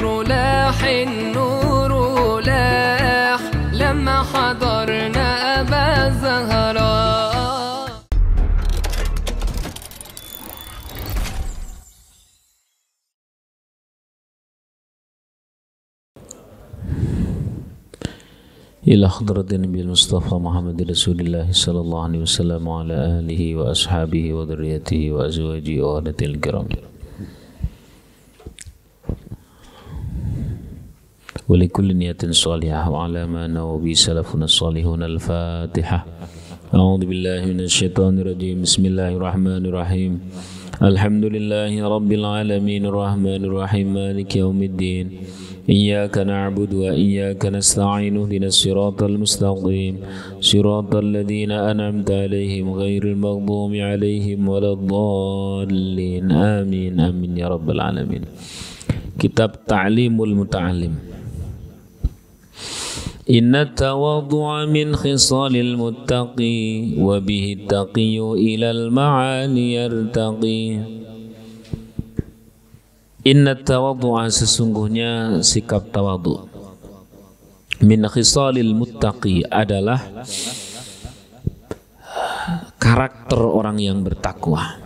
النور لاح النور لاح لما حضرنا أبا زهراء. إلى حضرة النبي المصطفى محمد رسول الله صلى الله عليه وسلم وعلى آله وأصحابه وذريته وأزواجه وأهله الكرام ولكل نية صالحة وعلى ما نوى به سلفنا الصالحون. الفاتحة. أعوذ بالله من الشيطان الرجيم. بسم الله الرحمن الرحيم. الحمد لله رب العالمين الرحمن الرحيم مالك يوم الدين. إياك نعبد وإياك نستعين اهدنا الصراط المستقيم صراط الذين أنعمت عليهم غير المغضوب عليهم ولا الضالين آمين آمين يا رب العالمين. Kitab Ta'limul Muta'allim. Inna tawaddu'a min khisalil muttaqi wa bihi taqiyu ilal ma'ali yartaqi. Inna tawaddu'a, sesungguhnya sikap tawaddu, min khisalil muttaqi, adalah karakter orang yang bertakwa.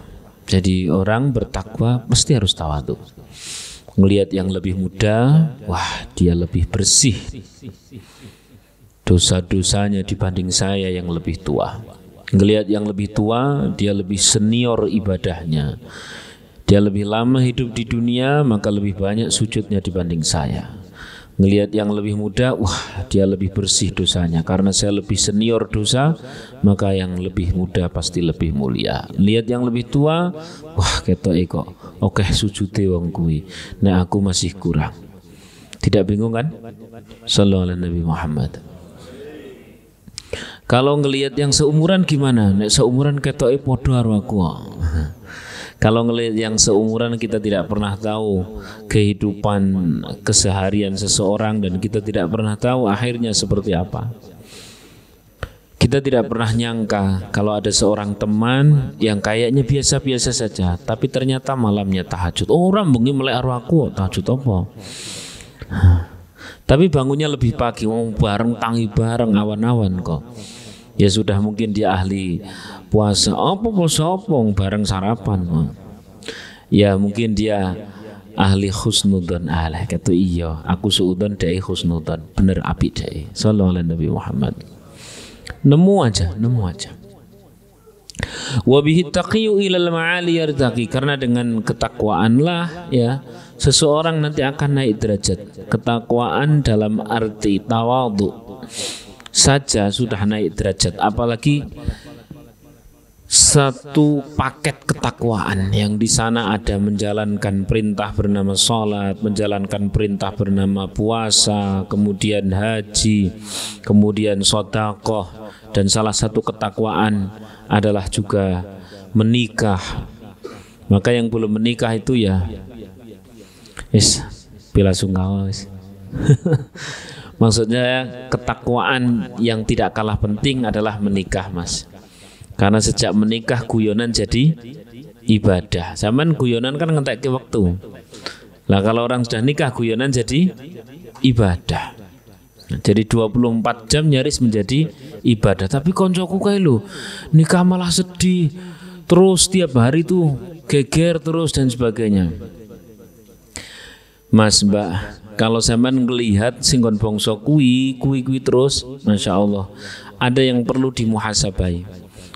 Jadi orang bertakwa pasti harus tawaddu. Ngelihat yang lebih muda, wah dia lebih bersih dosa-dosanya dibanding saya yang lebih tua. Ngelihat yang lebih tua, dia lebih senior ibadahnya. Dia lebih lama hidup di dunia, maka lebih banyak sujudnya dibanding saya. Ngelihat yang lebih muda, wah dia lebih bersih dosanya. Karena saya lebih senior dosa, maka yang lebih muda pasti lebih mulia. Lihat yang lebih tua, wah ketoke kok oke sujude wong kuwi, nek aku masih kurang. Tidak bingung kan? Sallallahu alaihi Nabi Muhammad. Kalau ngelihat yang seumuran gimana? Nek seumuran ketoke padha karo aku. Kalau ngelihat yang seumuran, kita tidak pernah tahu kehidupan keseharian seseorang dan kita tidak pernah tahu akhirnya seperti apa. Kita tidak pernah nyangka kalau ada seorang teman yang kayaknya biasa-biasa saja, tapi ternyata malamnya tahajud. Oh, orang bengi melek karo aku, tahajud apa? Tapi bangunnya lebih pagi, mau bareng tangi bareng awan-awan kok. Ya sudah, mungkin dia ahli puasa, apa sopong bareng sarapan. Ya mungkin dia ahli husnudzon, kata iya aku suudzon dai husnudzon, bener apik dai. Sallallahu alaihi Nabi Muhammad. Nemu aja. Wa bihi taqiyu ilal ma'ali yartaqi, karena dengan ketakwaanlah ya seseorang nanti akan naik derajat. Ketakwaan dalam arti tawadhu saja sudah naik derajat, apalagi satu paket ketakwaan yang di sana ada menjalankan perintah bernama salat, menjalankan perintah bernama puasa, kemudian haji, kemudian sedekah, dan salah satu ketakwaan adalah juga menikah. Maka yang belum menikah itu ya bila sungkawa maksudnya ketakwaan yang tidak kalah penting adalah menikah, Mas. Karena sejak menikah guyonan jadi ibadah. Zaman guyonan kan ngentek waktu. Lah kalau orang sudah nikah guyonan jadi ibadah. Jadi 24 jam nyaris menjadi ibadah. Tapi koncoku kae lho nikah malah sedih. Terus tiap hari tuh geger terus dan sebagainya. Mas, Mbak, kalau zaman ngelihat singgon bongso kuwi terus, Masya Allah, ada yang perlu dimuhasabai.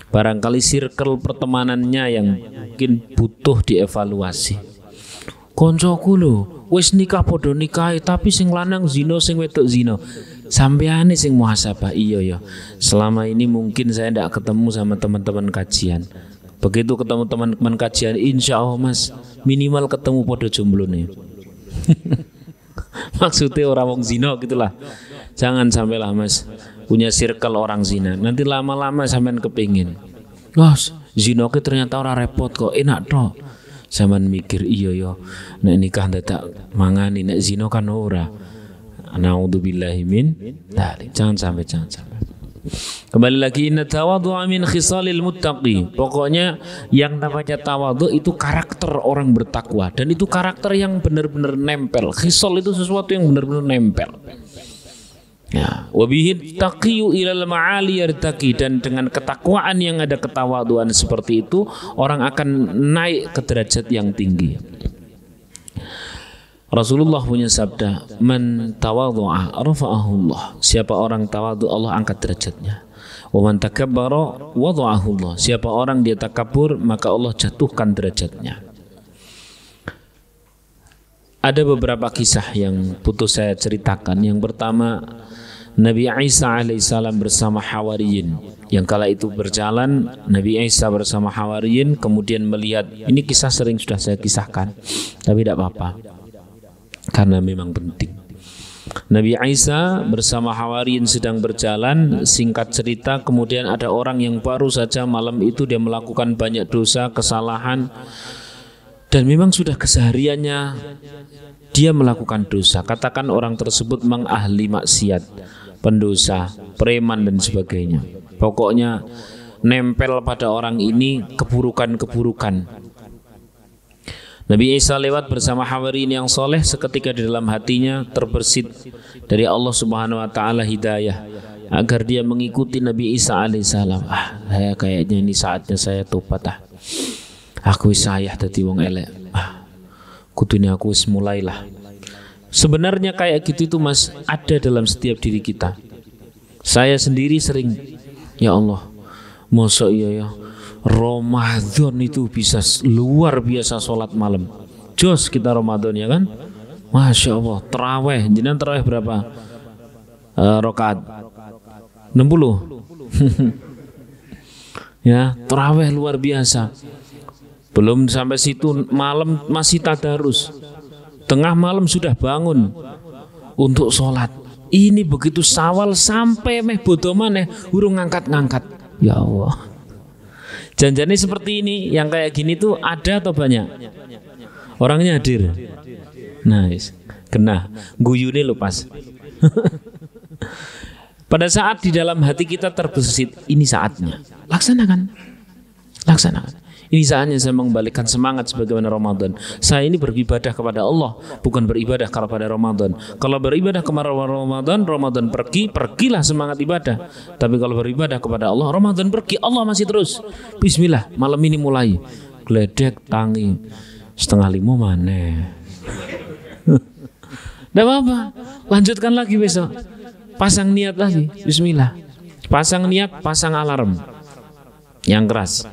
Barangkali circle pertemanannya yang mungkin butuh dievaluasi. Koncoku lho wis nikah podo nikah, tapi sing lanang zina sing wedok zina. Sampeane sing muhasabah. Iya ya. Selama ini mungkin saya tidak ketemu sama teman-teman kajian. Begitu ketemu teman-teman kajian, insya Allah Mas minimal ketemu podo jomblo nih. Maksudnya orang wong zina gitulah. Jangan sampailah Mas punya circle orang zina. Nanti lama-lama sampean kepingin. Wah, zina ke ternyata orang repot kok, enak toh. Sampean mikir iya ya. Nek nikah dadak mangani, nek zina kan ora. Naudzubillahi min dzalik. Jangan sampai. Kembali lagi, inna tawadhu'a min khisalil muttaqi. Pokoknya yang namanya tawadhu itu karakter orang bertakwa, dan itu karakter yang benar-benar nempel. Khisal itu sesuatu yang benar-benar nempel. Ya, wabihi taqiyu ilal ma'ali yartaqi, dan dengan ketakwaan yang ada ketawaduan seperti itu, orang akan naik ke derajat yang tinggi. Rasulullah punya sabda, man tawadhu'a rafa'ahu Allah. Siapa orang tawadhu, Allah angkat derajatnya. Wa man takabbara wadha'ahu Allah. Siapa orang dia takabur, maka Allah jatuhkan derajatnya. Ada beberapa kisah yang putus saya ceritakan. Yang pertama, Nabi Isa alaihissalam bersama Hawariyin. Yang kala itu berjalan, Nabi Isa bersama Hawariyin kemudian melihat, ini kisah sering sudah saya kisahkan, tapi tidak apa-apa karena memang penting. Nabi Isa bersama Hawariyin sedang berjalan, singkat cerita kemudian ada orang yang baru saja malam itu dia melakukan banyak dosa, kesalahan, dan memang sudah kesehariannya dia melakukan dosa. Katakan orang tersebut memang ahli maksiat, pendosa, preman dan sebagainya. Pokoknya nempel pada orang ini keburukan-keburukan. Nabi Isa lewat bersama Hawariyin yang soleh, seketika di dalam hatinya terbersit dari Allah Subhanahu wa taala hidayah agar dia mengikuti Nabi Isa alaihissalam. Saya kayaknya ini saatnya saya tobat. Aku sayah dadi wong elek. Kudune aku wis mulailah. Sebenarnya kayak gitu itu Mas, ada dalam setiap diri kita. Saya sendiri sering, ya Allah, masa iya ya Ramadan itu bisa luar biasa sholat malam. Jos kita Ramadan ya kan? Masya Allah, terawih. Jenengan terawih berapa rakaat? 60. Ya, terawih luar biasa. Belum sampai situ, malam masih tadarus. Tengah malam sudah bangun untuk sholat. Ini begitu sawal sampai meh bodo maneh urung ngangkat-ngangkat. Ya Allah. Janjane seperti ini, yang kayak gini tuh ada atau banyak? Orangnya hadir. Nice. Kena guyune lo pas. Pada saat di dalam hati kita terbesit, ini saatnya. Laksanakan. Ini saatnya saya mengembalikan semangat sebagaimana Ramadan. Saya ini beribadah kepada Allah, bukan beribadah kepada Ramadan. Kalau beribadah kepada Ramadan, Ramadan pergi, pergilah semangat ibadah. Tapi kalau beribadah kepada Allah, Ramadan pergi, Allah masih terus. Bismillah, malam ini mulai. Gledek tangi 4:30 mana? Tidak apa-apa, lanjutkan lagi besok. Pasang niat lagi, Bismillah. Pasang niat, pasang alarm yang keras.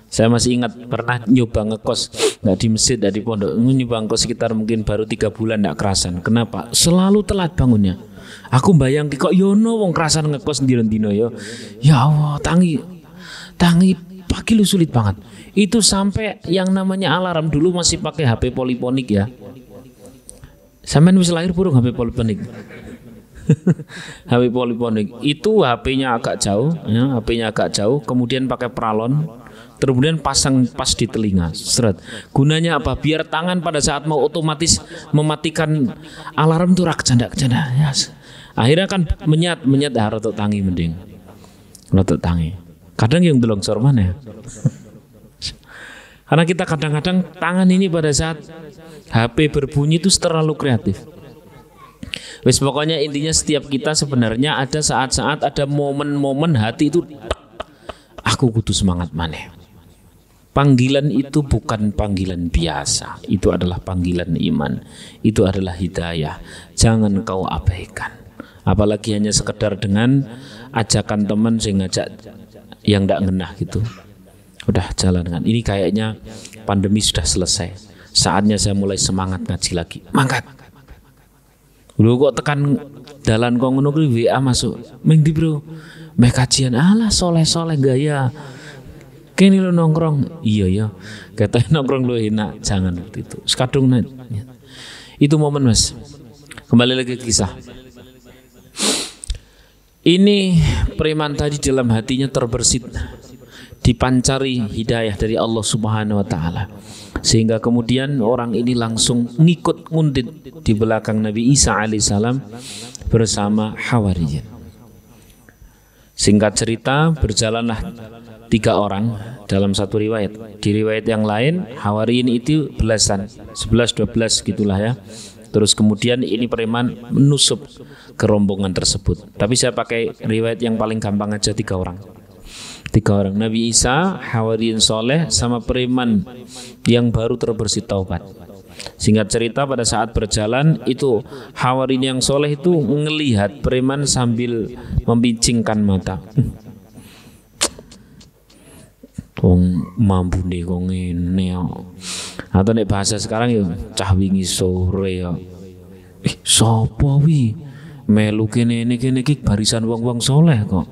Saya masih ingat pernah nyoba ngekos, nggak di masjid, nggak di pondok, nyoba ngekos sekitar mungkin baru 3 bulan, nggak kerasan. Kenapa? Selalu telat bangunnya. Aku bayang kok yono wong kerasan ngekos dino yo. Ya Allah, tangi pagi lu sulit banget. Itu sampai yang namanya alarm dulu masih pakai HP poliponik ya. Sampean wis lahir burung HP poliponik. HP poliponik itu HP-nya agak jauh, ya, HP-nya agak jauh, kemudian pakai pralon, kemudian pasang pas di telinga. Seret. Gunanya apa? Biar tangan pada saat mau otomatis mematikan alarm itu rak canda-canda. Yes. Akhirnya kan menyat rotok tangi mending. Rotok tangi. Kadang yang delong sor mana ya? Karena kita kadang-kadang tangan ini pada saat HP berbunyi itu terlalu kreatif. Wes pokoknya intinya setiap kita sebenarnya ada saat-saat, ada momen-momen hati itu aku kudu semangat maneh. Panggilan itu bukan panggilan biasa, itu adalah panggilan iman, itu adalah hidayah. Jangan kau abaikan. Apalagi hanya sekedar dengan ajakan teman sing ngajak yang ndak ngenah gitu. Udah jalankan. Ini kayaknya pandemi sudah selesai. Saatnya saya mulai semangat ngaji lagi. Mangkat. Lu kok tekan dalan kok ngono kuwi WA masuk. Ming di bro. Meh kajian alah soleh-soleh gaya. Kene lu nongkrong. Iya ya. Katanya nongkrong lu enak. Jangan seperti itu. Sekadung itu momen Mas. Kembali lagi ke kisah. Ini preman tadi dalam hatinya terbersit, dipancari hidayah dari Allah Subhanahu wa taala. Sehingga kemudian orang ini langsung ngikut ngundit di belakang Nabi Isa alaihissalam bersama Hawariyin. Singkat cerita, berjalanlah 3 orang dalam satu riwayat. Di riwayat yang lain, Hawariyin itu belasan, 11, 12 gitulah ya. Terus kemudian ini preman menusuk ke rombongan tersebut. Tapi saya pakai riwayat yang paling gampang aja, 3 orang. 3 orang. Nabi Isa, Hawariyin soleh, sama preman yang baru terbersih taubat. Singkat cerita, pada saat berjalan itu Hawariyin yang soleh itu melihat preman sambil membincingkan mata. Wong mampu nih wong ini ya. Atau nek bahasa sekarang ya cah wingi sore ya. Sopo wi melu kene iki barisan wong-wong soleh kok.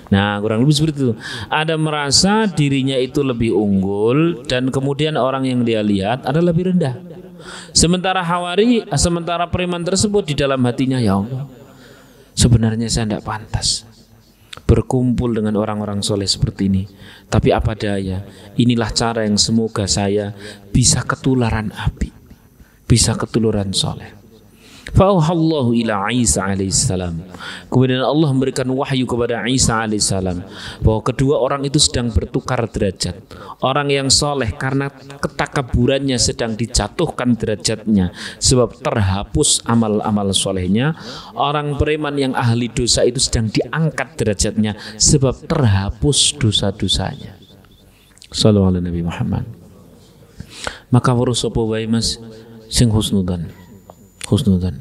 Nah, kurang lebih seperti itu. Ada merasa dirinya itu lebih unggul dan kemudian orang yang dia lihat ada lebih rendah. Sementara preman tersebut di dalam hatinya, ya Allah, sebenarnya saya tidak pantas berkumpul dengan orang-orang soleh seperti ini. Tapi apa daya, inilah cara yang semoga saya bisa ketularan api, bisa ketularan soleh. Fa'auhallahu ila Isa alaihissalam. Kemudian Allah memberikan wahyu kepada Isa alaihissalam bahwa kedua orang itu sedang bertukar derajat. Orang yang soleh karena ketakaburannya sedang dijatuhkan derajatnya sebab terhapus amal-amal solehnya. Orang preman yang ahli dosa itu sedang diangkat derajatnya sebab terhapus dosa-dosanya. Sallallahu alaihi Nabi Muhammad. Maka warus apa wae Mas sing husnudan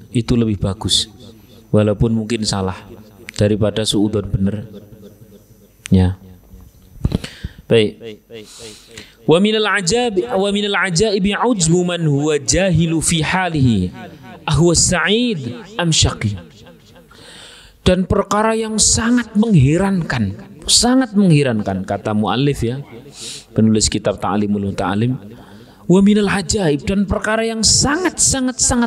itu lebih bagus, walaupun mungkin salah, daripada suudon bener. Ya. Baik. Wa minal ajaibi ujmu man huwa jahilu fi halihi ahwa sa'id am syaqi. Dan perkara yang sangat mengherankan kata muallif ya, penulis kitab Ta'limul Muta'allim. Wa minal ajaib, dan perkara yang sangat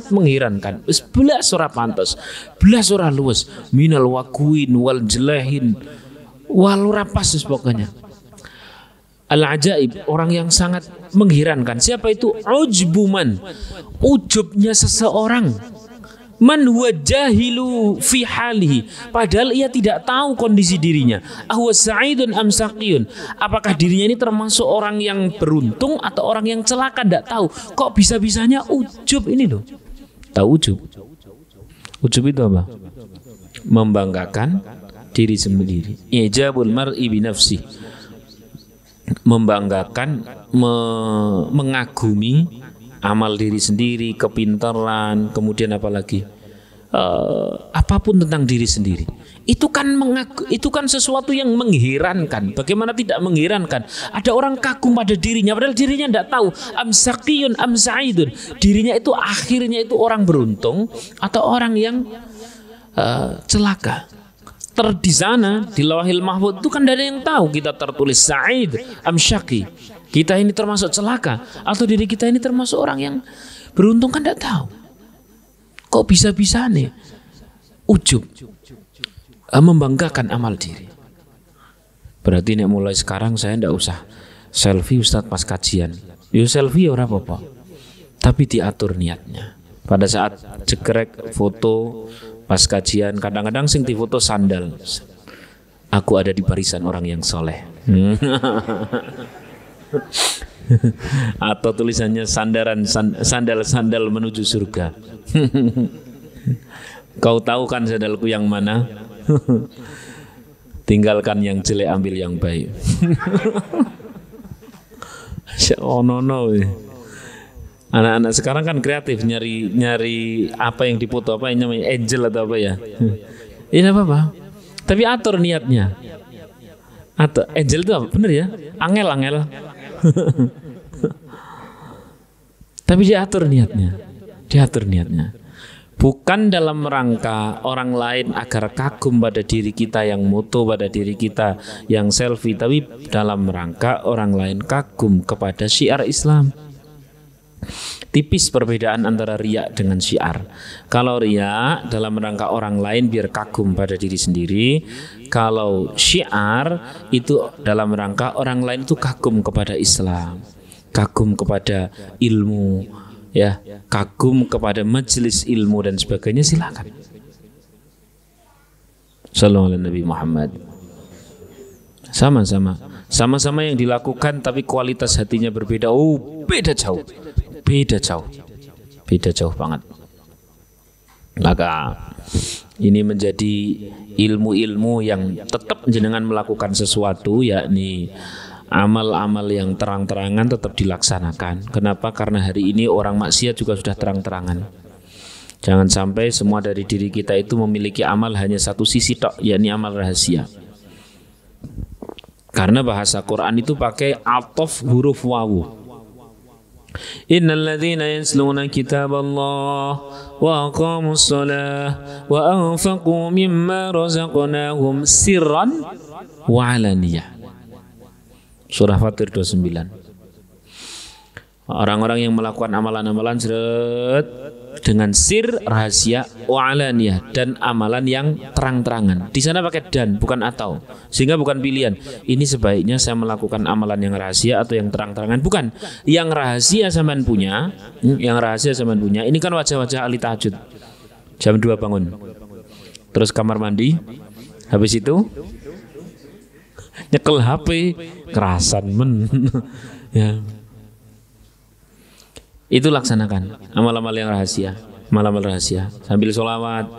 mengherankan. Belas ora pantas, belas ora luwes, minal wakuin wal jelahin wal ora pas pokoknya. Al ajaib, orang yang sangat mengherankan. Siapa itu? Ujbuman, ujubnya seseorang. Man huwa jahilu fi halihi, padahal ia tidak tahu kondisi dirinya. Ahwa sa'idun am saqiyun, apakah dirinya ini termasuk orang yang beruntung atau orang yang celaka, tidak tahu. Kok bisa-bisanya ujub ini loh. Tahu ujub? Ujub itu apa? Membanggakan diri sendiri. Ijabul mar'i bi nafsi, membanggakan, mengagumi amal diri sendiri, kepintaran, kemudian apalagi apapun tentang diri sendiri. Itu kan sesuatu yang mengherankan. Bagaimana tidak mengherankan? Ada orang kagum pada dirinya padahal dirinya tidak tahu. Am saqiyun am sa'idun. Dirinya itu akhirnya itu orang beruntung atau orang yang celaka. Di sana di Lauhil Mahfuz itu kan tidak ada yang tahu kita tertulis sa'id am syaqi. Kita ini termasuk celaka atau diri kita ini termasuk orang yang beruntung, kan tidak tahu. Kok bisa-bisa nih ujub membanggakan amal diri. Berarti nek mulai sekarang saya tidak usah selfie Ustadz pas kajian. Yo selfie ora apa-apa, tapi diatur niatnya. Pada saat cekrek foto pas kajian, kadang-kadang sing difoto sandal. Aku ada di barisan orang yang soleh. Atau tulisannya sandal menuju surga. Kau tahu kan sandalku yang mana? Tinggalkan yang jelek, ambil yang baik. Oh no. Anak-anak sekarang kan kreatif, nyari apa yang dipoto, apa yang namanya angel atau apa ya. Ini apa? Tapi atur niatnya. Atau angel itu apa? Bener ya? Angel. Tapi diatur niatnya. Bukan dalam rangka orang lain agar kagum pada diri kita yang moto, pada diri kita yang selfie, tapi dalam rangka orang lain kagum kepada syiar Islam. Tipis perbedaan antara riya dengan syiar. Kalau riya dalam rangka orang lain biar kagum pada diri sendiri. Kalau syiar itu dalam rangka orang lain itu kagum kepada Islam, kagum kepada ilmu, ya, kagum kepada majelis ilmu dan sebagainya. Silakan. Sallallahu alaihi Nabi Muhammad. Sama-sama yang dilakukan tapi kualitas hatinya berbeda. Oh, beda jauh banget. Maka ini menjadi ilmu-ilmu yang tetap jenengan melakukan sesuatu, yakni amal-amal yang terang-terangan tetap dilaksanakan. Kenapa? Karena hari ini orang maksiat juga sudah terang-terangan. Jangan sampai semua dari diri kita itu memiliki amal hanya satu sisi tok, yakni amal rahasia. Karena bahasa Quran itu pakai atof huruf wawu. Innal ladzina yansluna kitaballah wa aqamus shalah wa anfaqu mimma razaqnahum sirran wa alaniyah. Surah Fatir 29. Orang-orang yang melakukan amalan-amalan dengan sir, rahasia, wa alaniyah, dan amalan yang terang-terangan. Di sana pakai dan, bukan atau. Sehingga bukan pilihan. Ini sebaiknya saya melakukan amalan yang rahasia atau yang terang-terangan. Bukan. Yang rahasia sampean punya, ini kan wajah-wajah ahli tahajud. Jam 2 bangun. Terus kamar mandi. Habis itu nyekel HP, kerasan ya. Itu laksanakan amal-amal yang rahasia, sambil sholawat,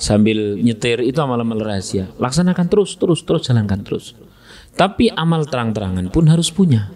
sambil nyetir, itu amal-amal rahasia. Laksanakan terus, jalankan terus. Tapi amal terang-terangan pun harus punya.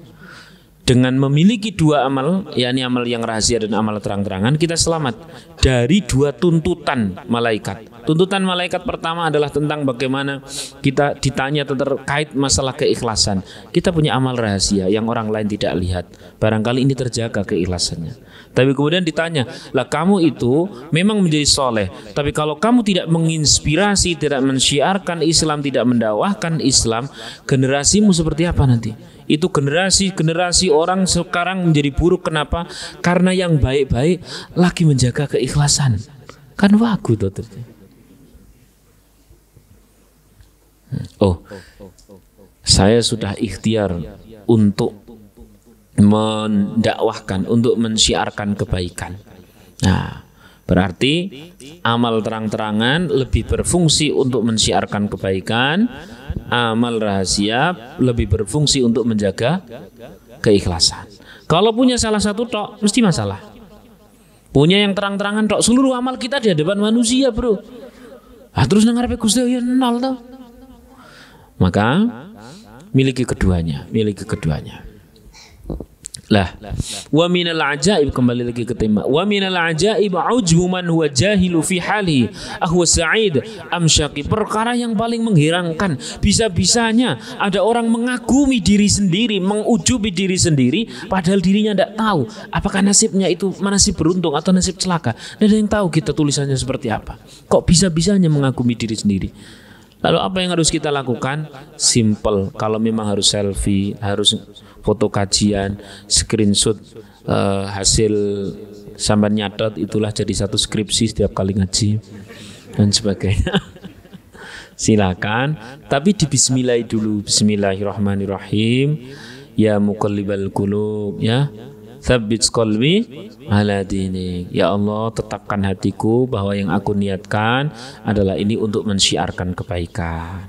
Dengan memiliki dua amal, yakni amal yang rahasia dan amal terang-terangan, kita selamat dari dua tuntutan malaikat. Tuntutan malaikat pertama adalah tentang bagaimana kita ditanya terkait masalah keikhlasan. Kita punya amal rahasia yang orang lain tidak lihat. Barangkali ini terjaga keikhlasannya. Tapi kemudian ditanya, lah kamu itu memang menjadi soleh, tapi kalau kamu tidak menginspirasi, tidak mensyiarkan Islam, tidak mendakwahkan Islam, generasimu seperti apa nanti? Itu generasi orang sekarang menjadi buruk. Kenapa? Karena yang baik-baik lagi menjaga keikhlasan. Kan wagu tuh. Oh, saya sudah ikhtiar untuk mendakwahkan, untuk mensyiarkan kebaikan. Nah, berarti amal terang-terangan lebih berfungsi untuk mensyiarkan kebaikan, amal rahasia lebih berfungsi untuk menjaga keikhlasan. Kalau punya salah satu tok, mesti masalah. Punya yang terang-terangan tok, seluruh amal kita di hadapan manusia, bro. Terus ngarepe Gusti ya nol toh. Maka miliki keduanya. Lah, wa minal ajaib, kembali lagi ke tema. Wa minal ajaib ujbu man huwa jahilu fi halihi ahwa sa'id amsyaqi. Perkara yang paling mengherankan, bisa-bisanya ada orang mengagumi diri sendiri, mengujubi diri sendiri, padahal dirinya tidak tahu apakah nasibnya itu nasib beruntung atau nasib celaka. Tidak ada yang tahu kita tulisannya seperti apa. Kok bisa-bisanya mengagumi diri sendiri? Lalu apa yang harus kita lakukan? Simple. Kalau memang harus selfie, harus foto kajian, screenshot hasil sampai nyatet, itulah jadi satu skripsi setiap kali ngaji dan sebagainya. Silakan, tapi di bismillah dulu. Bismillahirrahmanirrahim. Ya muqallibal qulub, ya tsabbit qalbi ala dinik. Ya Allah, tetapkan hatiku bahwa yang aku niatkan adalah ini untuk mensyiarkan kebaikan,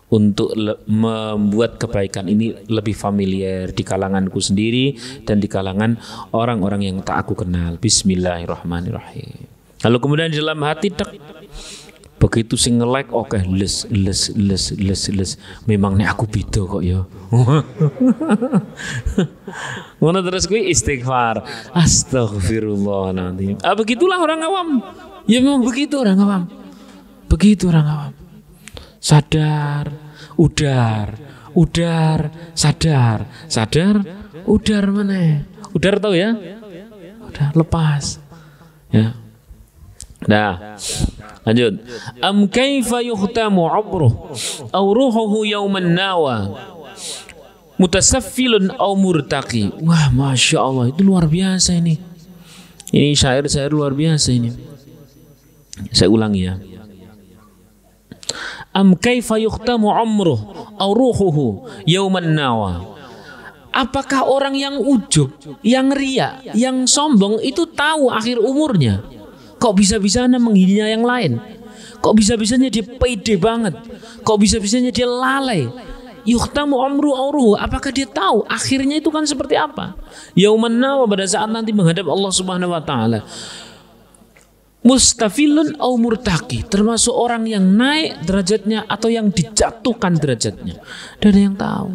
untuk membuat kebaikan ini lebih familiar di kalanganku sendiri dan di kalangan orang-orang yang tak aku kenal. Bismillahirrahmanirrahim. Lalu kemudian di dalam hati begitu sing nge-like, oke, les. Memang nek aku beda kok ya. Ngono terus kuwi istighfar. Astagfirullahaladzim. Begitulah orang awam. Ya memang begitu orang awam. Sadar, udar, sadar, udar mana? Udar tahu ya? Udah lepas. Ya. Nah, lanjut. Am kaifa yuhtamu 'umruh aw ruhuhu yawman nawa mutasaffilun aw murtaqi. Wah, Masya Allah, itu luar biasa ini. Ini syair luar biasa ini. Saya ulangi ya. Am kaifa yuhtamu 'umruh aw ruhuhu yawman nawa. Apakah orang yang ujub, yang ria, yang sombong itu tahu akhir umurnya? Kok bisa-bisanya menghina yang lain? Kok bisa-bisanya dia pede banget? Kok bisa-bisanya dia lalai? yuhtamu amruhu, apakah dia tahu akhirnya itu kan seperti apa? Yauman nawa, pada saat nanti menghadap Allah Subhanahu wa taala. Mustafilun au murtaqi, termasuk orang yang naik derajatnya atau yang dijatuhkan derajatnya. Tidak ada yang tahu.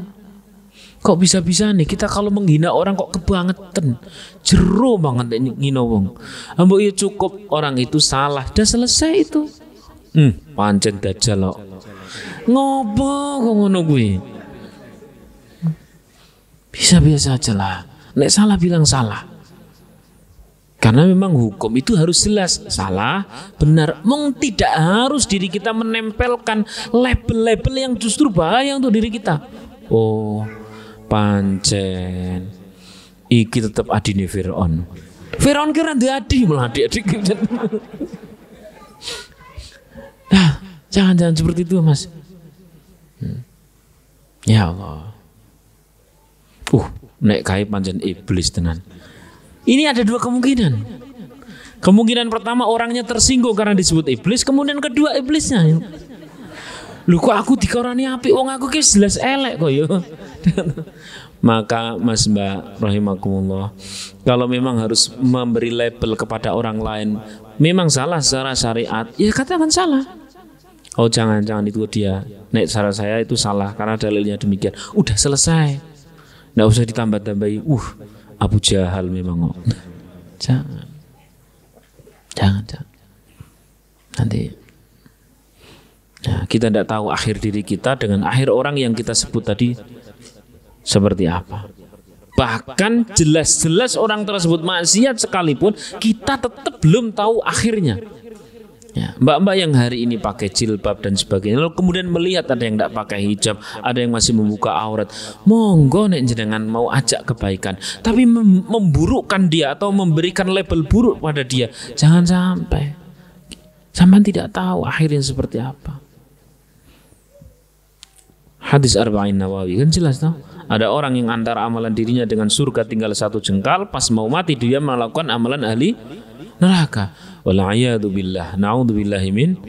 Kok bisa-bisa nih kita kalau menghina orang kok kebangetan, jero banget ngino wong. Ambok ya cukup orang itu salah, dah selesai itu. Pancen dajal kok. Ngopo kok ngono kuwi? Bisa-biasa aja lah. Nek salah bilang salah. Karena memang hukum itu harus jelas, salah, benar. Tidak harus diri kita menempelkan label-label yang justru bahaya untuk diri kita. Oh, pancen iki tetap adine Firaun. Firaun kira ndek adi, malah adik-adik. Nah, jangan seperti itu, Mas. Ya Allah. Nek kae pancen iblis tenan. Ini ada dua kemungkinan. Kemungkinan pertama orangnya tersinggung karena disebut iblis, kemudian kedua iblisnya. Lu kok aku dikorani apik, wong aku ki jelas elek kok yo. Maka Mas Mbak rahimakumullah, kalau memang harus memberi label kepada orang lain, memang salah secara syariat, ya katakan salah. Oh jangan itu dia. Nek cara saya itu salah karena dalilnya demikian. Udah selesai. Nggak usah ditambah-tambahi. Abu Jahal memang kok. Jangan. Nanti kita tidak tahu akhir diri kita dengan akhir orang yang kita sebut tadi seperti apa. Bahkan jelas-jelas orang tersebut maksiat sekalipun, kita tetap belum tahu akhirnya. Ya, mbak-mbak yang hari ini pakai jilbab dan sebagainya, lalu kemudian melihat ada yang tidak pakai hijab, ada yang masih membuka aurat, monggo nek jenengan mau ajak kebaikan, tapi memburukkan dia atau memberikan label buruk pada dia, jangan sampai. Sampai tidak tahu akhirnya seperti apa. Hadis Arba'in Nawawi kan jelas toh. Ada orang yang antara amalan dirinya dengan surga tinggal satu jengkal, pas mau mati dia melakukan amalan ahli neraka. Wal'iyadu billah, na'udzubillahi min.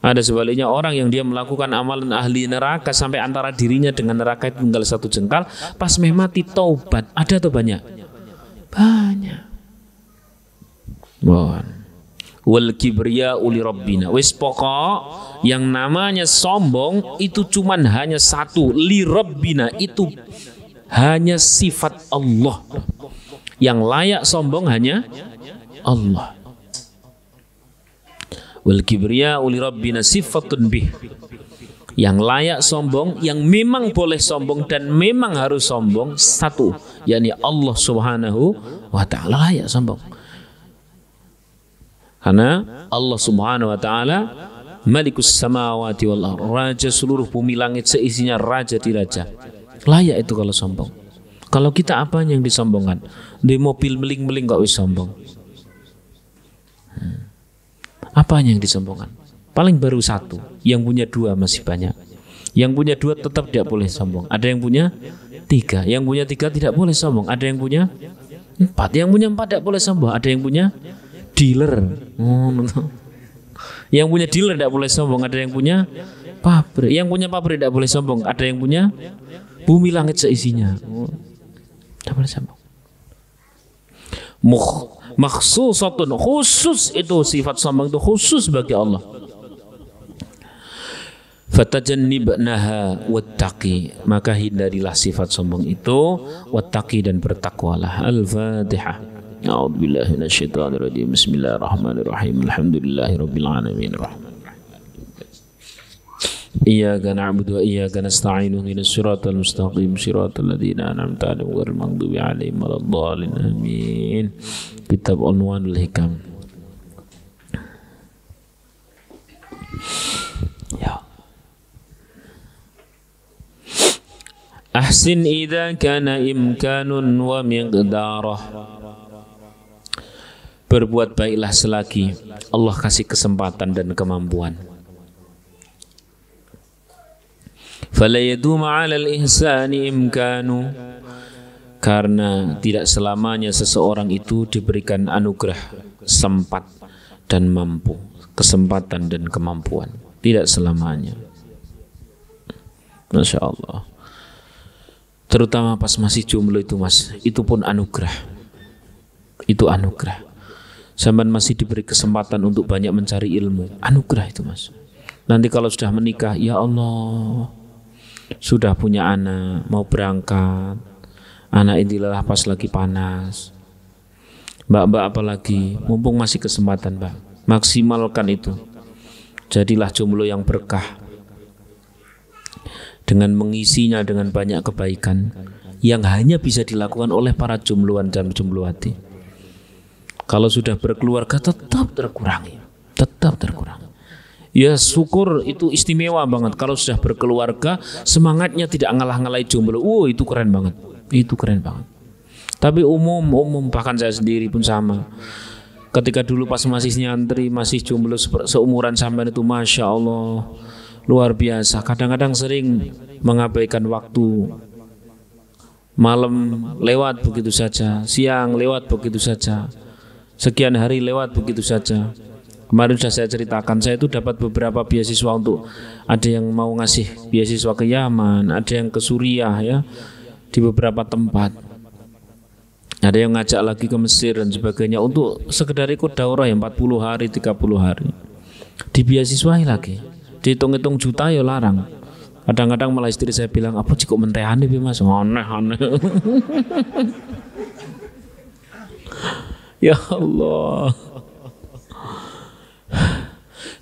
Ada sebaliknya orang yang dia melakukan amalan ahli neraka sampai antara dirinya dengan neraka itu tinggal satu jengkal, pas mati taubat. Ada atau banyak? Banyak. Wal kibriya uli rabbina. Wis pokok yang namanya sombong itu cuman hanya satu, li rabbina, itu hanya sifat Allah. Yang layak sombong hanya Allah. Wal kibriya uli rabbina sifatun bih. Yang layak sombong, yang memang boleh sombong dan memang harus sombong satu, yakni Allah Subhanahu wa taala layak sombong. Karena Allah Subhanahu wa taala Malikus samawati wal ardh, raja seluruh bumi langit seisinya, raja di raja. Layak itu kalau sombong. Kalau kita apanya yang disombongkan? Di mobil meling-meling kok wis sombong. Apanya yang disombongkan? Paling baru satu. Yang punya dua masih banyak. Yang punya dua tetap tidak boleh sombong. Ada yang punya tiga. Yang punya tiga tidak boleh sombong. Ada yang punya empat. Yang punya empat tidak boleh sombong. Ada yang punya dealer. Yang punya dealer tidak boleh sombong. Ada yang punya pabrik. Yang punya pabrik tidak boleh sombong. Ada yang punya bumi langit seisinya. Tidak boleh sombong. Makhsusatun, khusus itu sifat sombong itu khusus bagi Allah. Fatajannibnaha wattaqi, maka hindarilah sifat sombong itu, wattaqi dan bertakwalah. Al-Fatihah. A'udzubillahi minasyaitonir rajim. Bismillahirrahmanirrahim. Alhamdulillahirabbil alamin. Iyyaka na'budu wa iyyaka nasta'in. Ihdinas siratal mustaqim, siratal ladzina an'amta 'alaihim ghairil maghdubi 'alaihim waladdallin. Amin. Kitab Unwanul Hikam. Ya. Ahsin idza kana imkanun wa miqdarah. Berbuat baiklah selagi Allah kasih kesempatan dan kemampuan. Fala yaduma 'alal ihsani imkanu, karena tidak selamanya seseorang itu diberikan anugerah sempat dan mampu, kesempatan dan kemampuan, tidak selamanya. Masya Allah. Terutama pas masih jomblo itu mas, itu pun anugerah. Itu anugerah. Sampai masih diberi kesempatan untuk banyak mencari ilmu, anugerah itu mas. Nanti kalau sudah menikah, ya Allah, sudah punya anak, mau berangkat, anak inilah pas lagi panas. Mbak-mbak apalagi, mumpung masih kesempatan mbak, maksimalkan itu. Jadilah jomblo yang berkah, dengan mengisinya dengan banyak kebaikan yang hanya bisa dilakukan oleh para jombloan dan jombloati. Kalau sudah berkeluarga tetap terkurangi, tetap terkurangi. Ya syukur, itu istimewa banget. Kalau sudah berkeluarga semangatnya tidak ngalah-ngalahi jomblo. Itu keren banget, itu keren banget. Tapi umum bahkan saya sendiri pun sama. Ketika dulu pas masih nyantri, masih jomblo seumuran sampean itu, masya Allah, luar biasa. Kadang-kadang sering mengabaikan waktu. Malam lewat begitu saja, siang lewat begitu saja, sekian hari lewat begitu saja. Kemarin sudah saya ceritakan, saya itu dapat beberapa beasiswa untuk, ada yang mau ngasih beasiswa ke Yaman, ada yang ke Suriah ya, di beberapa tempat. Ada yang ngajak lagi ke Mesir dan sebagainya untuk sekedar ikut daurah yang 40 hari, 30 hari. Dibiasiswai lagi. Dihitung-hitung juta ya larang. Kadang-kadang malah istri saya bilang, apa sih kok mentehane bi mas? Aneh-aneh. Ya Allah.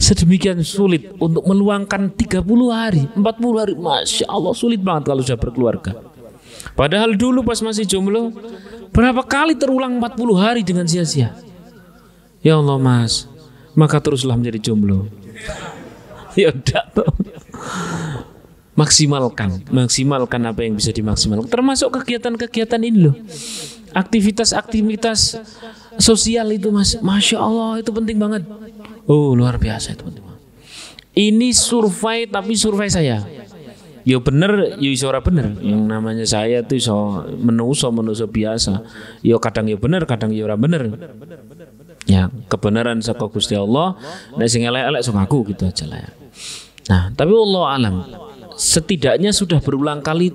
Sedemikian sulit untuk meluangkan 30 hari, 40 hari. Masya Allah, sulit banget kalau sudah berkeluarga. Padahal dulu pas masih jomblo, berapa kali terulang 40 hari dengan sia-sia. Ya Allah mas, maka teruslah menjadi jomblo. Ya udah toh. Maksimalkan apa yang bisa dimaksimalkan. Termasuk kegiatan-kegiatan ini loh. Aktivitas-aktivitas sosial itu mas, masya Allah itu penting banget. Oh luar biasa itu penting banget. Ini survei, tapi survei saya. Yo bener, yo iso ora bener. Yang namanya saya tuh iso menuso biasa. Yo kadang yo bener, kadang yo ora bener. Ya kebenaran saka Gusti Allah, nek sing elek-elek sok aku gitu aja lah ya. Nah, tapi Allah alam, setidaknya sudah berulang kali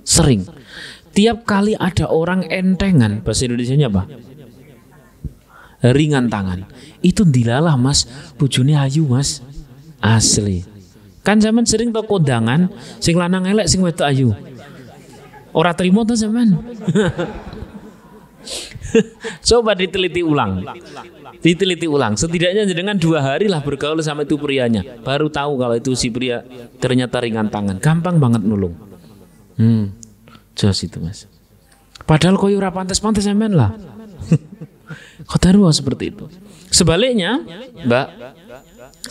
sering. Tiap kali ada orang entengan, bahasa Indonesianya apa? Ringan tangan. Itu dilalah mas, bojone ayu mas. Asli. Kan zaman sering to kondangan, sing lanang elek, sing wedok ayu. Ora trimo to zaman. Coba diteliti ulang. Setidaknya dengan 2 hari lah bergaul sama itu prianya, baru tahu kalau itu si pria ternyata ringan tangan. Gampang banget nulung. Jos itu mas. Padahal koyo ora pantes-pantes sampean lah. Kodaruah seperti itu. Sebaliknya, Mbak.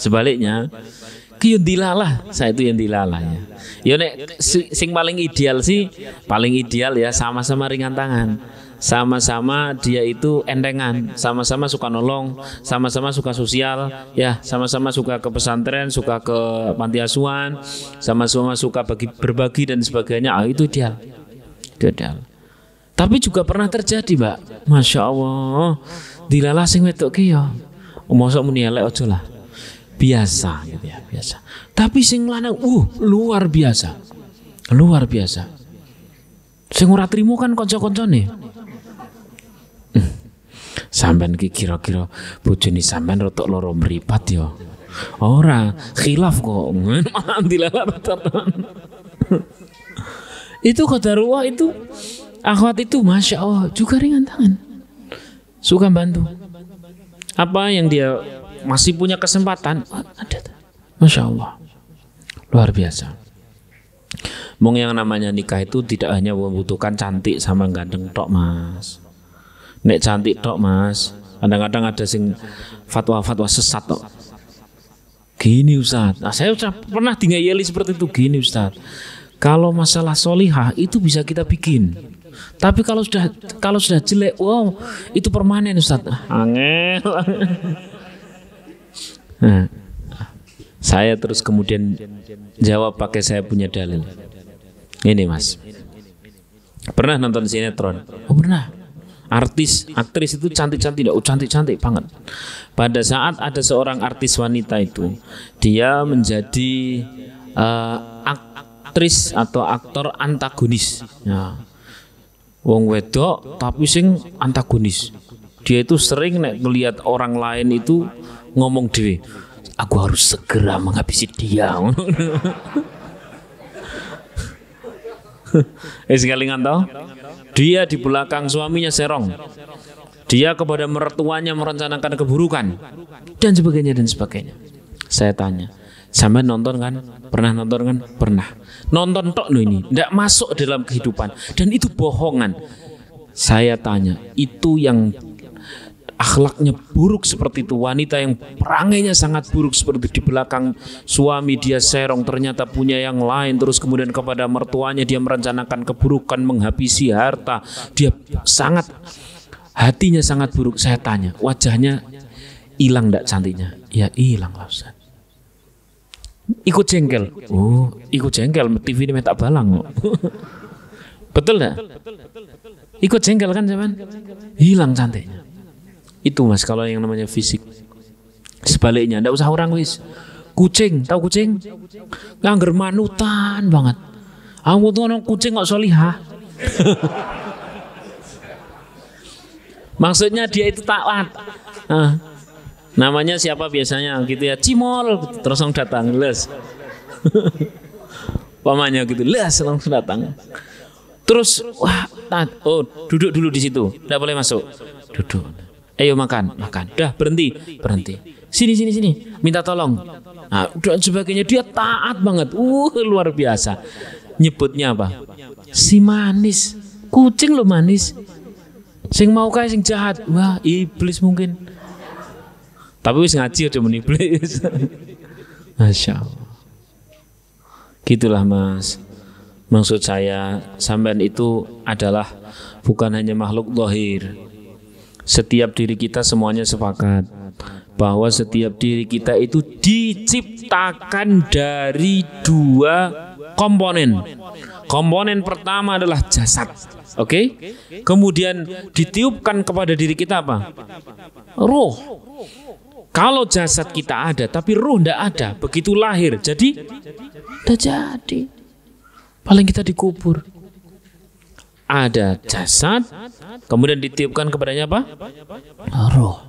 Sebaliknya, ki dilalah, saya itu yang dilalah ya. Ya nek sing paling ideal sih, paling ideal ya sama-sama ringan tangan. Sama-sama dia itu entengan, sama-sama suka nolong, sama-sama suka sosial, ya, sama-sama suka ke pesantren, suka ke panti asuhan, sama-sama suka berbagi dan sebagainya. Itu ideal. Itu ideal. Tapi juga pernah terjadi, Mbak. Masya Allah, dilalah sing wedok ki ya. Mosok muni elek aja lah. Biasa gitu ya, biasa. Tapi sing lanang luar biasa. Luar biasa. Sing ora trimo kan kanca-kancane. Sampean ki kira-kira bojone sampean rotok loro mripat ya. Ora, khilaf kok. Itu qadarullah itu. Akhwat itu masya Allah juga ringan tangan. Suka bantu. Apa yang dia masih punya kesempatan ada. Masya Allah. Luar biasa. Mong yang namanya nikah itu tidak hanya membutuhkan cantik sama ganteng tok mas. Nek cantik tok mas, kadang-kadang ada sing fatwa-fatwa sesat tok. Gini Ustaz, nah, saya pernah dingayeli seperti itu. Gini Ustaz, kalau masalah solihah itu bisa kita bikin, tapi kalau sudah jelek, wow itu permanen Ustaz. Angel. Nah, saya terus kemudian jawab pakai saya punya dalil. Ini mas, pernah nonton sinetron? Oh pernah. Aktris itu cantik-cantik, cantik-cantik banget. Pada saat ada seorang artis wanita itu, dia menjadi aktris atau aktor antagonis. Ya. Wong wedok tapi sing antagonis. Dia itu sering nek ngelihat orang lain itu ngomong dhewe, aku harus segera menghabisi dia. Sekali ngantau, dia di belakang suaminya serong. Dia kepada mertuanya merencanakan keburukan dan sebagainya dan sebagainya. Saya tanya, sampai nonton kan? Pernah nonton kan? Pernah. Nonton tok loh ini, tidak masuk dalam kehidupan dan itu bohongan. Saya tanya, itu yang akhlaknya buruk seperti itu, wanita yang perangainya sangat buruk seperti itu, di belakang suami dia serong ternyata punya yang lain, terus kemudian kepada mertuanya dia merencanakan keburukan, menghabisi harta, dia sangat, hatinya sangat buruk. Saya tanya, wajahnya hilang enggak cantiknya? Ya hilang lah Ustaz. Ikut jengkel. Oh, ikut jengkel, TV ini tak balang. Betul enggak? Ikut jengkel kan zaman? Hilang cantiknya. Itu Mas, kalau yang namanya fisik. Sebaliknya, ndak usah orang wis. Kucing, tahu kucing? Ngangger manutan banget. Aku tuh orang kucing kok solihah. Maksudnya dia itu taat. Namanya siapa biasanya gitu ya? Cimol, terus langsung datang, les. Pamannya gitu, les langsung datang. Terus, wah, duduk dulu di situ, ndak boleh masuk. Duduk. Ayo makan. Dah berhenti. Sini. Minta tolong. Nah, dan sebagainya, dia taat banget. Luar biasa. Nyebutnya apa? Si manis. Kucing lo manis. Sing mau kayak sing jahat. Wah, iblis mungkin. Tapi wis ngaji aja men iblis. Masya Allah. Gitulah Mas. Maksud saya, sampean itu adalah bukan hanya makhluk zahir. Setiap diri kita semuanya sepakat bahwa setiap diri kita itu diciptakan dari dua komponen. Komponen pertama adalah jasad. Oke? Kemudian ditiupkan kepada diri kita apa? Ruh. Kalau jasad kita ada tapi ruh tidak ada, begitu lahir jadi tidak jadi. Paling kita dikubur. Ada jasad, kemudian ditiupkan kepadanya apa? Roh.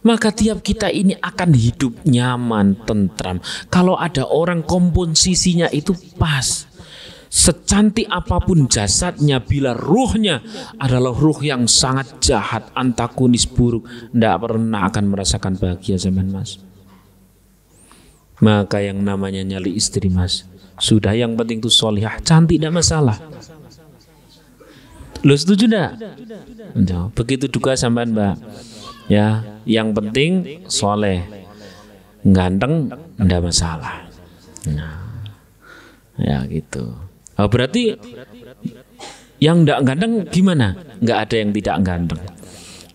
Maka tiap kita ini akan hidup nyaman, tentram. Kalau ada orang komposisinya itu pas. Secantik apapun jasadnya, bila ruhnya adalah ruh yang sangat jahat, antagonis, buruk, tidak pernah akan merasakan bahagia zaman Mas. Maka yang namanya nyali istri Mas, sudah yang penting itu solihah, cantik tidak masalah. Lo setuju enggak? Begitu juga sampean Mbak. Ya, yang penting soleh, ganteng enggak masalah. Nah, ya gitu. Oh, berarti yang enggak ganteng gimana? Enggak ada yang tidak ganteng.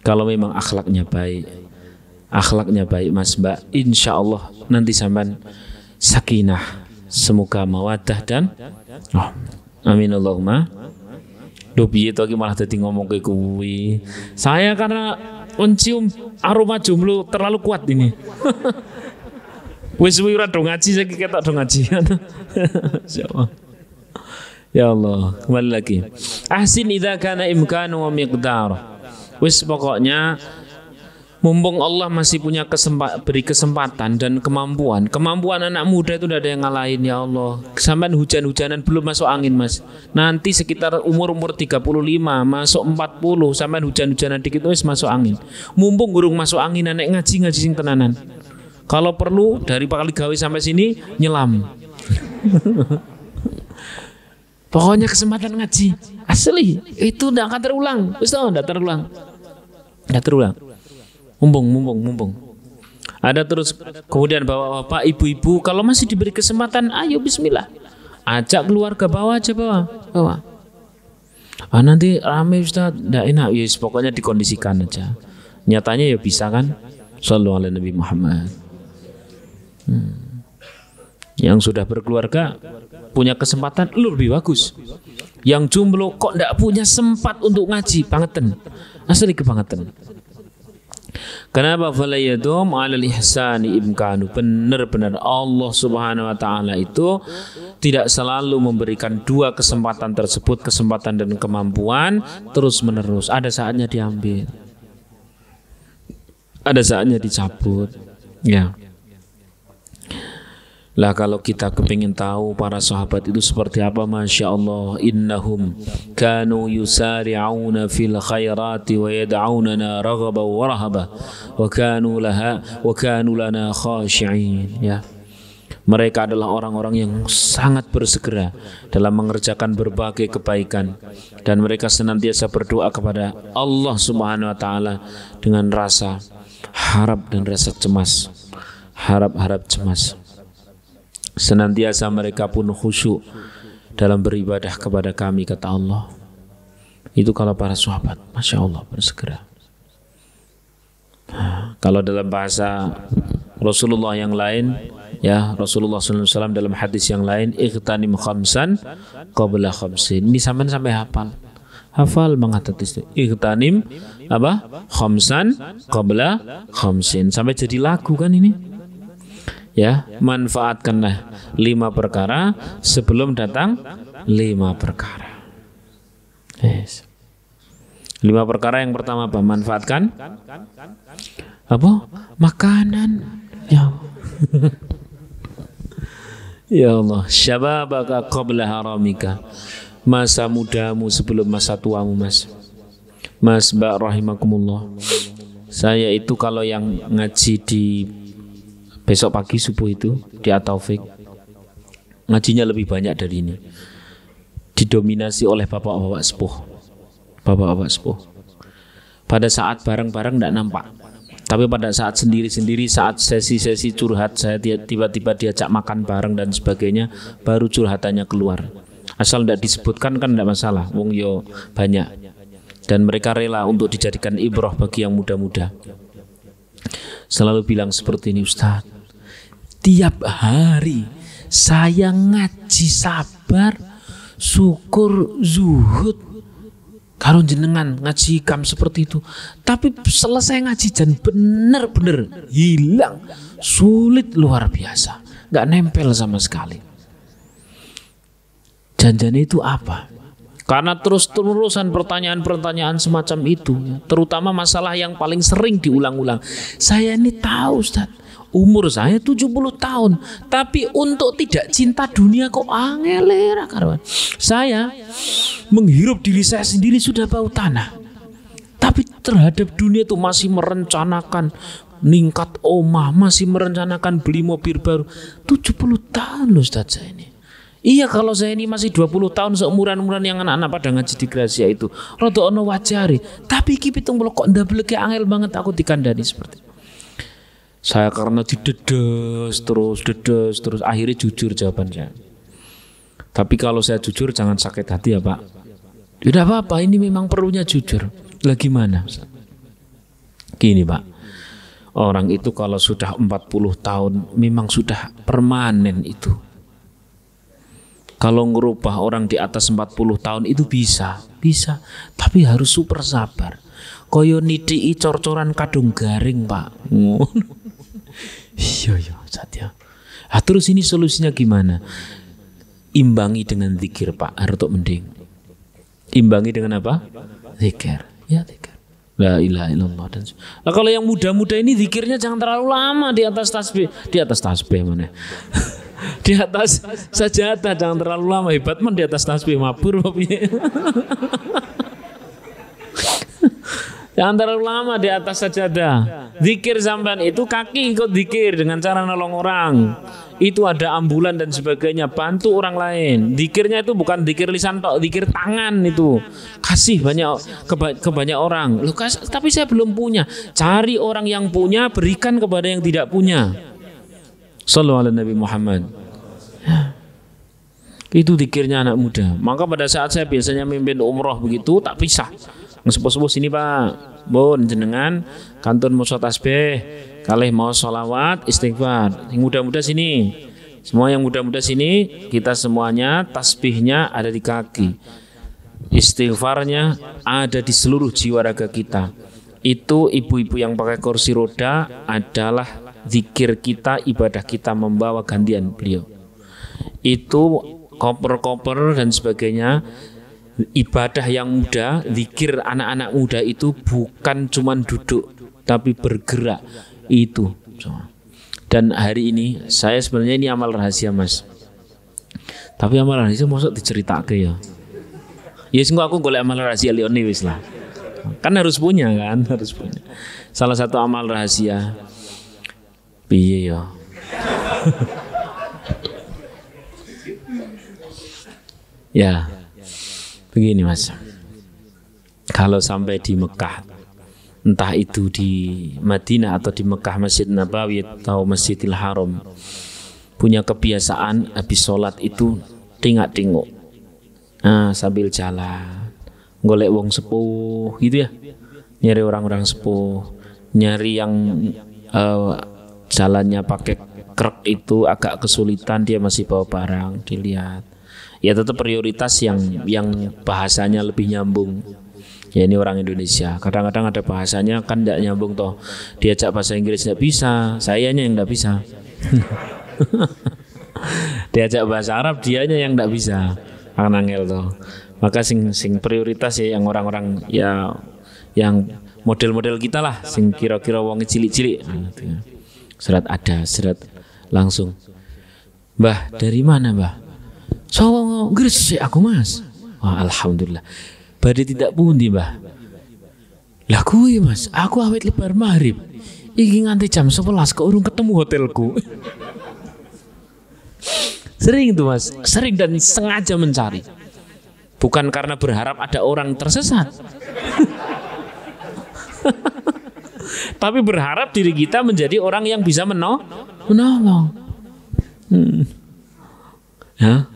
Kalau memang akhlaknya baik Mas Mbak, insya Allah nanti sampean sakinah, semoga mawaddah dan amin Allahumma. Duh piye to iki malah dadi ngomong ke kuwi. Saya karena mencium aroma jomblo terlalu kuat ini. Wis ora do ngaji saiki ketok do ngaji. Insyaallah. Ya Allah, kembali lagi. Ahsin idza kana imkanu wa miqdar. Wis pokoknya mumpung Allah masih punya beri kesempatan dan kemampuan anak muda itu tidak ada yang ngalahin ya Allah. Sampai hujan-hujanan belum masuk angin Mas. Nanti sekitar umur 35 masuk 40 sampai hujan-hujanan dikit wis masuk angin. Mumpung gurung masuk angin anak ngaji sing tenanan. Kalau perlu dari Pakali Gawe sampai sini nyelam. Pokoknya kesempatan ngaji asli itu tidak akan terulang. Wis tidak terulang. Mumpung. Ada terus kemudian bapak ibu-ibu kalau masih diberi kesempatan, ayo bismillah. Ajak keluarga, bawa aja bawa. Nanti rame Ustaz, enggak enak. Yes, pokoknya dikondisikan aja. Nyatanya ya bisa kan? Shallallahu alaihi Nabi Muhammad. Yang sudah berkeluarga punya kesempatan lebih bagus. Yang jomblo kok enggak punya sempat untuk ngaji, bangetan. Asli kebangetan. Kenapa falayadum 'alal ihsani imkanu? Benar-benar Allah Subhanahu wa taala itu tidak selalu memberikan dua kesempatan tersebut, kesempatan dan kemampuan terus-menerus. Ada saatnya diambil. Ada saatnya dicabut. Ya. Lah kalau kita kepingin tahu para sahabat itu seperti apa, Masya Allah, innahum kanu yusari'una fil khairati wa yad'aunana raghaba wa rahaba wa kanu lana khashi'in. Ya. Mereka adalah orang-orang yang sangat bersegera dalam mengerjakan berbagai kebaikan, dan mereka senantiasa berdoa kepada Allah Subhanahu wa taala dengan rasa harap dan rasa cemas. Harap-harap cemas. Senantiasa mereka pun khusyuk dalam beribadah kepada kami, kata Allah. Itu kalau para sahabat, Masya Allah, bersegera. Kalau dalam bahasa Rasulullah yang lain, ya, Rasulullah SAW dalam hadis yang lain, ightanim khamsan qabla khamsin. Ini sampai hafal mengatakan itu. Ightanim apa? Khamsan qabla khamsin. Sampai jadi lagu kan ini. Ya, manfaatkanlah 5 perkara sebelum datang 5 perkara. Yes. 5 perkara yang pertama apa? Manfaatkan apa? Makanan. Ya. Ya Allah, syababaka qabla haramika. Masa mudamu sebelum masa tuamu, Mas. Mas Mbak rahimakumullah. Saya itu kalau yang ngaji di besok pagi subuh itu di At-Taufik, ngajinya lebih banyak dari ini. Didominasi oleh bapak-bapak sepuh. Bapak-bapak sepuh. Pada saat bareng-bareng tidak nampak. Tapi pada saat sendiri-sendiri, saat sesi-sesi curhat, saya tiba-tiba diajak makan bareng dan sebagainya, baru curhatannya keluar. Asal tidak disebutkan kan tidak masalah. Wong yo banyak. Dan mereka rela untuk dijadikan ibrah bagi yang muda-muda. Selalu bilang seperti ini, Ustaz. Tiap hari saya ngaji sabar, syukur, zuhud, karo jenengan ngaji hikam seperti itu. Tapi selesai ngaji dan benar-benar hilang, sulit luar biasa, nggak nempel sama sekali. Janjinya itu apa? Karena terus-terusan pertanyaan-pertanyaan semacam itu, terutama masalah yang paling sering diulang-ulang. Saya ini tahu, Ustaz, umur saya 70 tahun, tapi untuk tidak cinta dunia kok angel karuan. Saya menghirup diri saya sendiri sudah bau tanah, tapi terhadap dunia itu masih merencanakan ningkat omah, masih merencanakan beli mobil baru. 70 tahun loh, Ustaz, saya ini. Iya, kalau saya ini masih 20 tahun seumuran-umuran yang anak-anak pada ngaji di Gracia itu, rada ono wajari, tapi iki 70 kok ndableke angel banget aku dikandani seperti itu. Saya karena didedes terus akhirnya jujur jawaban saya. Tapi kalau saya jujur jangan sakit hati ya, Pak. Tidak apa-apa, ini memang perlunya jujur. Lah gimana? Gini, Pak. Orang itu kalau sudah 40 tahun memang sudah permanen itu. Kalau ngerubah orang di atas 40 tahun itu bisa, tapi harus super sabar. Koyo nidii cor-coran kadung garing, Pak. Iya, Satya. Ah, terus ini solusinya gimana? Imbangi dengan zikir, Pak. Harus mending. Imbangi dengan apa? Zikir. Ya, zikir. La ilaha illallah. Nah, kalau yang muda-muda ini zikirnya jangan terlalu lama di atas tasbih mana? Di atas sajadah jangan terlalu lama. Hebat man di atas tasbih mabur. Jangan terlalu lama di atas sajadah. Zikir sampean itu kaki ikut zikir dengan cara nolong orang. Itu ada ambulan dan sebagainya, bantu orang lain. Zikirnya itu bukan zikir lisan tok, zikir tangan itu. Kasih ke banyak orang. Loh, tapi saya belum punya. Cari orang yang punya, berikan kepada yang tidak punya. Sallallahu alaihi Nabi Muhammad. Itu zikirnya anak muda. Maka pada saat saya biasanya mimpin umroh begitu, tak pisah. Sepuh-sepuh sini, Pak, Bun, jenengan kantun mau tasbih, kalih mau sholawat, istighfar. Yang muda-muda sini, semua yang muda-muda sini, kita semuanya tasbihnya ada di kaki, istighfarnya ada di seluruh jiwa raga kita. Itu ibu-ibu yang pakai kursi roda adalah zikir kita, ibadah kita membawa gantian beliau. Itu koper-koper dan sebagainya. Ibadah yang muda, zikir anak-anak muda itu bukan cuman duduk tapi bergerak itu. Dan hari ini saya sebenarnya ini amal rahasia Mas. Tapi amal rahasia mosok diceritake ya. Ya sing aku golek amal rahasia lione wis lah. Kan harus punya kan, harus punya. Salah satu amal rahasia piye ya. Ya. Begini Mas, kalau sampai di Mekah, entah itu di Madinah atau di Mekah Masjid Nabawi atau Masjidil Haram, punya kebiasaan habis sholat itu tingak-tinguk, sambil jalan, golek wong sepuh gitu ya, nyari orang-orang sepuh, nyari yang jalannya pakai krek itu agak kesulitan, dia masih bawa barang, dilihat. Ya tetap prioritas yang bahasanya lebih nyambung. Ya ini orang Indonesia. Kadang-kadang ada bahasanya kan tidak nyambung toh. Diajak bahasa Inggris tidak bisa, sayanya yang tidak bisa. Diajak bahasa Arab dianya yang tidak bisa. Angel toh. Maka sing prioritas ya yang orang-orang ya yang model-model kita lah, sing kira-kira wong cilik-cilik. Surat ada, surat langsung. Mbah, dari mana Mbah? So Gresik aku Mas. Wah, alhamdulillah. Badhe tidak pundi Mbah. Lah kuwi Mas, aku awet lebar maghrib. Iki nganti jam 11 kok urung ketemu hotelku. Sering tuh Mas, sering dan sengaja mencari. Bukan karena berharap ada orang tersesat. Tapi berharap diri kita menjadi orang yang bisa menolong. Ya.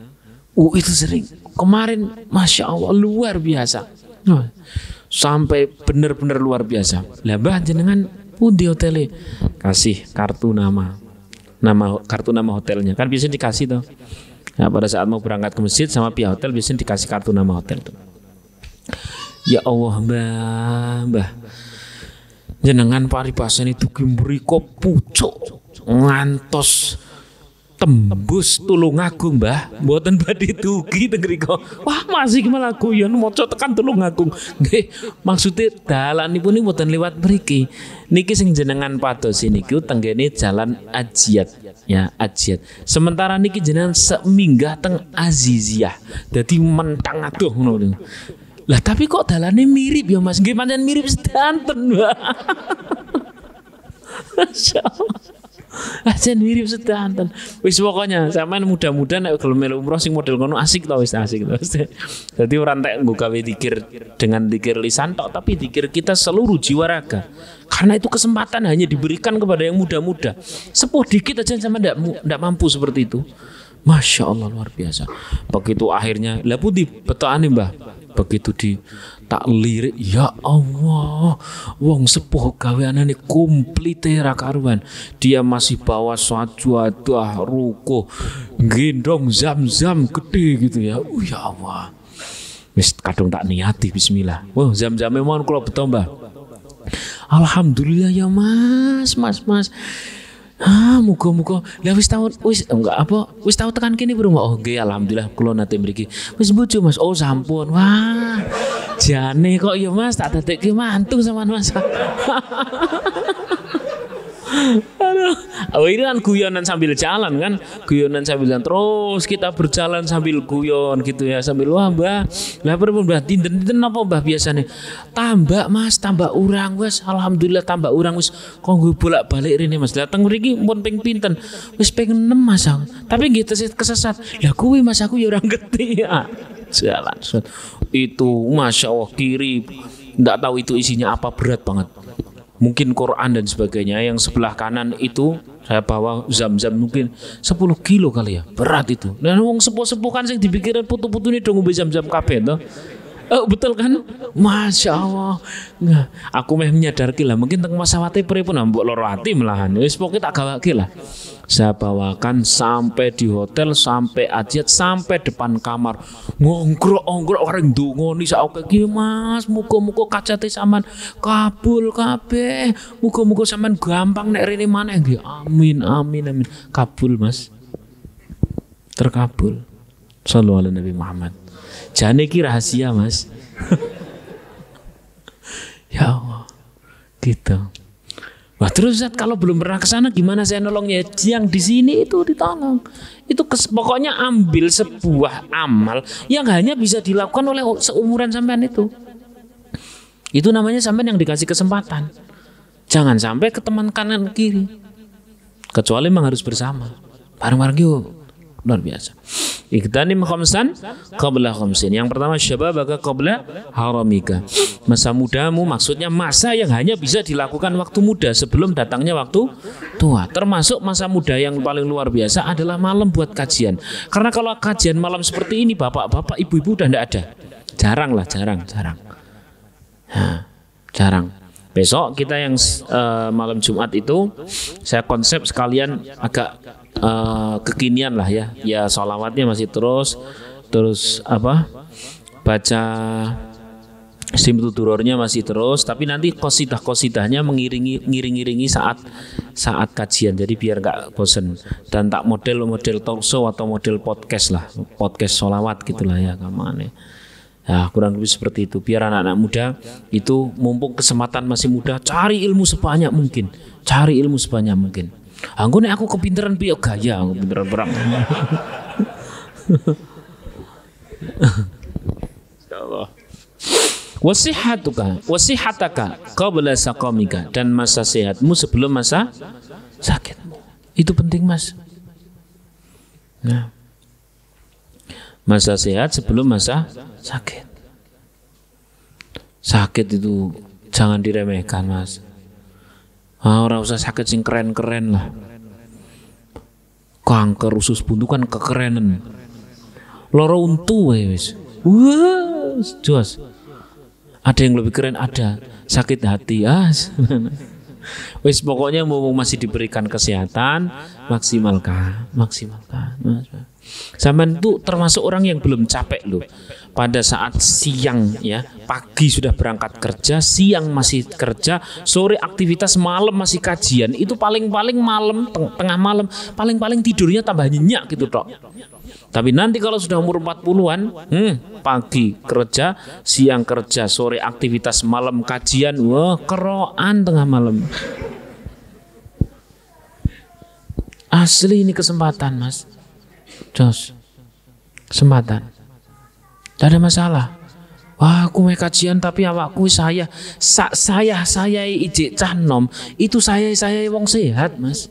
Itu sering. Kemarin Masya Allah luar biasa. Sampai benar-benar luar biasa. Lah Mbah jenengan pundi hotele? Kasih kartu nama kartu nama hotelnya. Kan biasanya dikasih tuh. Nah, pada saat mau berangkat ke masjid sama pihak hotel biasanya dikasih kartu nama hotel tuh. Ya Allah Mbah. Jenengan paribasan itu mriko pucuk ngantos tembus Tulungagung Mbah, mboten badhe dugi teng mriko. Wah, masih malah guyon maca tekan Tulungagung. Nggih, maksude dalanipun mboten liwat mriki. Niki sing jenengan pados niku tenggene Jalan Ajiat, ya Ajiat. Sementara niki jenengan seminggah teng Aziziyah. Dadi mentang adoh ngono. Lah tapi kok dalane mirip ya Mas? Nggih pancen mirip sedanten, Mbak. Masyaallah. Aja mirip sedanten. Wis pokoknya sampean mudah-mudah nek gelem melu umroh sing model ngono asik to wis asik to. Dadi ora entek nggo gawe zikir dengan zikir lisan tok tapi zikir kita seluruh jiwa raga. Karena itu kesempatan hanya diberikan kepada yang muda-muda. Sepuh dikit aja sama ndak mampu seperti itu. Masya Allah luar biasa. Begitu akhirnya lah putih petokane Mbah. Begitu di tak lirik, ya Allah, wong sepuh gaweanane komplit ra karuan. Dia masih bawa sajadah ruko, gendong zam-zam gede gitu ya. Ya Allah. Wis kadung tak niati bismillah. Wah, zam-zame mohon kula beto Mbah. Alhamdulillah ya Mas. Muga-muga. Lah wis tau tekan kene bro. Oh nggih alhamdulillah kula nate mriki. Wis bojo Mas. Oh sampun. Wah. Jane kok ya Mas tak dadekke mantu sama Mas. Aduh. Oh ini kan guyonan sambil jalan kan. Guyonan sambil jalan terus kita berjalan sambil guyon gitu ya. Sambil wah Mbah. Lah pripun Mbah dinten-dinten napa Mbah biasane? Tambah Mas, tambah urang wis. Alhamdulillah tambah urang wis kanggo bolak-balik rene Mas. Dateng mriki pun ping pinten? Wis ping 6 Mas. Tapi nggih kesesat. Lah kuwi Mas aku ya ora ngerti ya. Jalan. Itu Masya Allah kiri. Nggak tahu itu isinya apa, berat banget. Mungkin Quran dan sebagainya. Yang sebelah kanan itu saya bawa zam-zam mungkin 10 kilo kali ya, berat itu. Dan wong sepuh-sepuh kan sing dipikirin putu-putu ini dong ngombe zam-zam kabeh to. Oh, betul kan? Masya Allah. Nah, aku meh menyadarkan lah. Mungkin teng masawate pripun mbok loro ati melahan. Wis pokoke tak gawake lah. Saya bawakan sampai di hotel, sampai ajiat, sampai depan kamar. Ngongkrok-ongkrok orang ndongoni sak iki Mas, muga-muga kacate sampean kabul kabeh. Muga-muga sampean gampang nek rene maneh nggih. Amin amin amin. Kabul Mas. Terkabul. Shallallahu alaihi Nabi Muhammad. Jane iki rahasia Mas. Ya Allah. Gitu. Wah terus Ustaz, kalau belum pernah ke sana gimana saya nolongnya? Yang di sini itu ditolong. Itu pokoknya ambil sebuah amal yang hanya bisa dilakukan oleh seumuran sampean itu. Itu namanya sampean yang dikasih kesempatan. Jangan sampai ke teman kanan kiri. Kecuali memang harus bersama. Bareng-bareng yuk. Luar biasa. Iktanim khamsan qabla khamsin. Yang pertama syababaka qabla haramika. Masa mudamu maksudnya masa yang hanya bisa dilakukan waktu muda sebelum datangnya waktu tua. Termasuk masa muda yang paling luar biasa adalah malam buat kajian. Karena kalau kajian malam seperti ini bapak-bapak, ibu-ibu udah tidak ada. Jarang lah, jarang. Nah, jarang. Besok kita yang malam Jumat itu saya konsep sekalian agak kekinian lah ya. Ya sholawatnya masih terus apa baca simtudurornya masih terus, tapi nanti qasidah-qasidahnya mengiringi saat kajian. Jadi biar nggak bosen. Dan tak model talkshow atau model podcast lah, podcast sholawat gitulah ya kamane. Ya kurang lebih seperti itu. Biar anak-anak muda itu mumpung kesempatan masih muda, cari ilmu sebanyak mungkin. Anggone aku kepinteran piye gaya, aku pinteran perang. Insyaallah. Wasihataka qabla saqamika, dan masa sehatmu sebelum masa sakitmu. Itu penting Mas. Nah. Masa sehat sebelum masa sakit. Sakit itu jangan diremehkan Mas. Ora usah sakit sing keren-keren lah. Kanker usus buntu kan kekerenan. Loro untu wis. Wah, jos. Ada yang lebih keren, ada sakit hati. Wis pokoknya mau masih diberikan kesehatan, maksimalkan. Sampean itu termasuk orang yang belum capek loh. Pada saat siang ya, pagi sudah berangkat kerja, siang masih kerja, sore aktivitas, malam masih kajian. Itu paling-paling malam, tengah malam, paling-paling tidurnya tambah nyenyak gitu tok. Tapi nanti kalau sudah umur 40-an, pagi kerja, siang kerja, sore aktivitas, malam kajian, wah keroan tengah malam. Asli ini kesempatan Mas. Jos, kesempatan. Tidak ada masalah. Wah, aku mau kajian tapi awakku saya ijek cah nom, itu saya wong sehat Mas.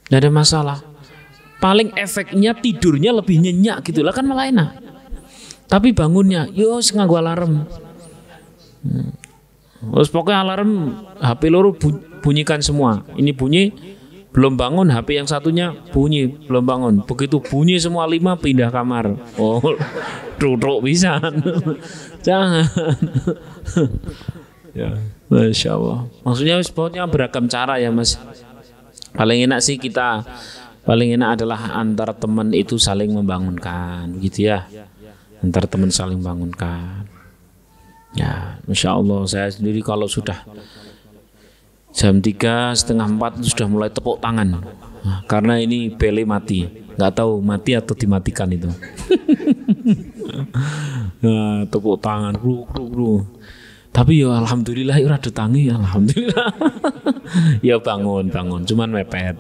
Tidak ada masalah. Paling efeknya tidurnya lebih nyenyak gitulah kan malah enak. Tapi bangunnya, yo nganggo alarm. Terus pokoknya alarm HP loro bunyikan semua. Ini bunyi belum bangun, HP yang satunya bunyi belum bangun. Begitu bunyi semua 5 pindah kamar. Oh, duduk bisa. Jangan. Ya, Masya Allah. Maksudnya sebetulnya beragam cara ya Mas. Paling enak sih kita. Paling enak adalah antar teman itu saling membangunkan, gitu ya. Antar teman saling membangunkan. Ya, Masya Allah, saya sendiri kalau sudah jam 3, setengah 4 sudah mulai tepuk tangan. Nah, karena ini bele mati, nggak tahu mati atau dimatikan itu. Nah, tepuk tangan, bro. Tapi ya alhamdulillah ya udah tangi, alhamdulillah. Ya bangun, cuman mepet.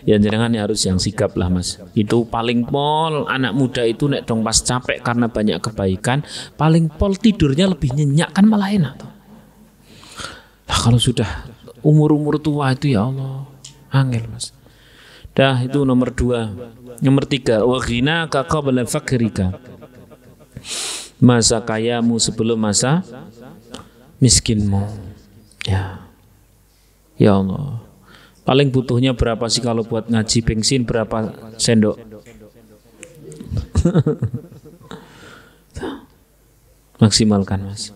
Ya jangan harus yang sigap lah Mas. Itu paling pol anak muda itu nek dong pas capek karena banyak kebaikan, paling pol tidurnya lebih nyenyak kan malah enak tuh. Nah, kalau sudah umur tua itu ya Allah, angel Mas. Dah itu nomor 2. Nomor 3, wa ghinaka qabla fakrika. Masa kayamu sebelum masa miskinmu. Ya. Ya Allah. Paling butuhnya berapa sih kalau buat ngaji, bensin berapa sendok? Maksimalkan Mas.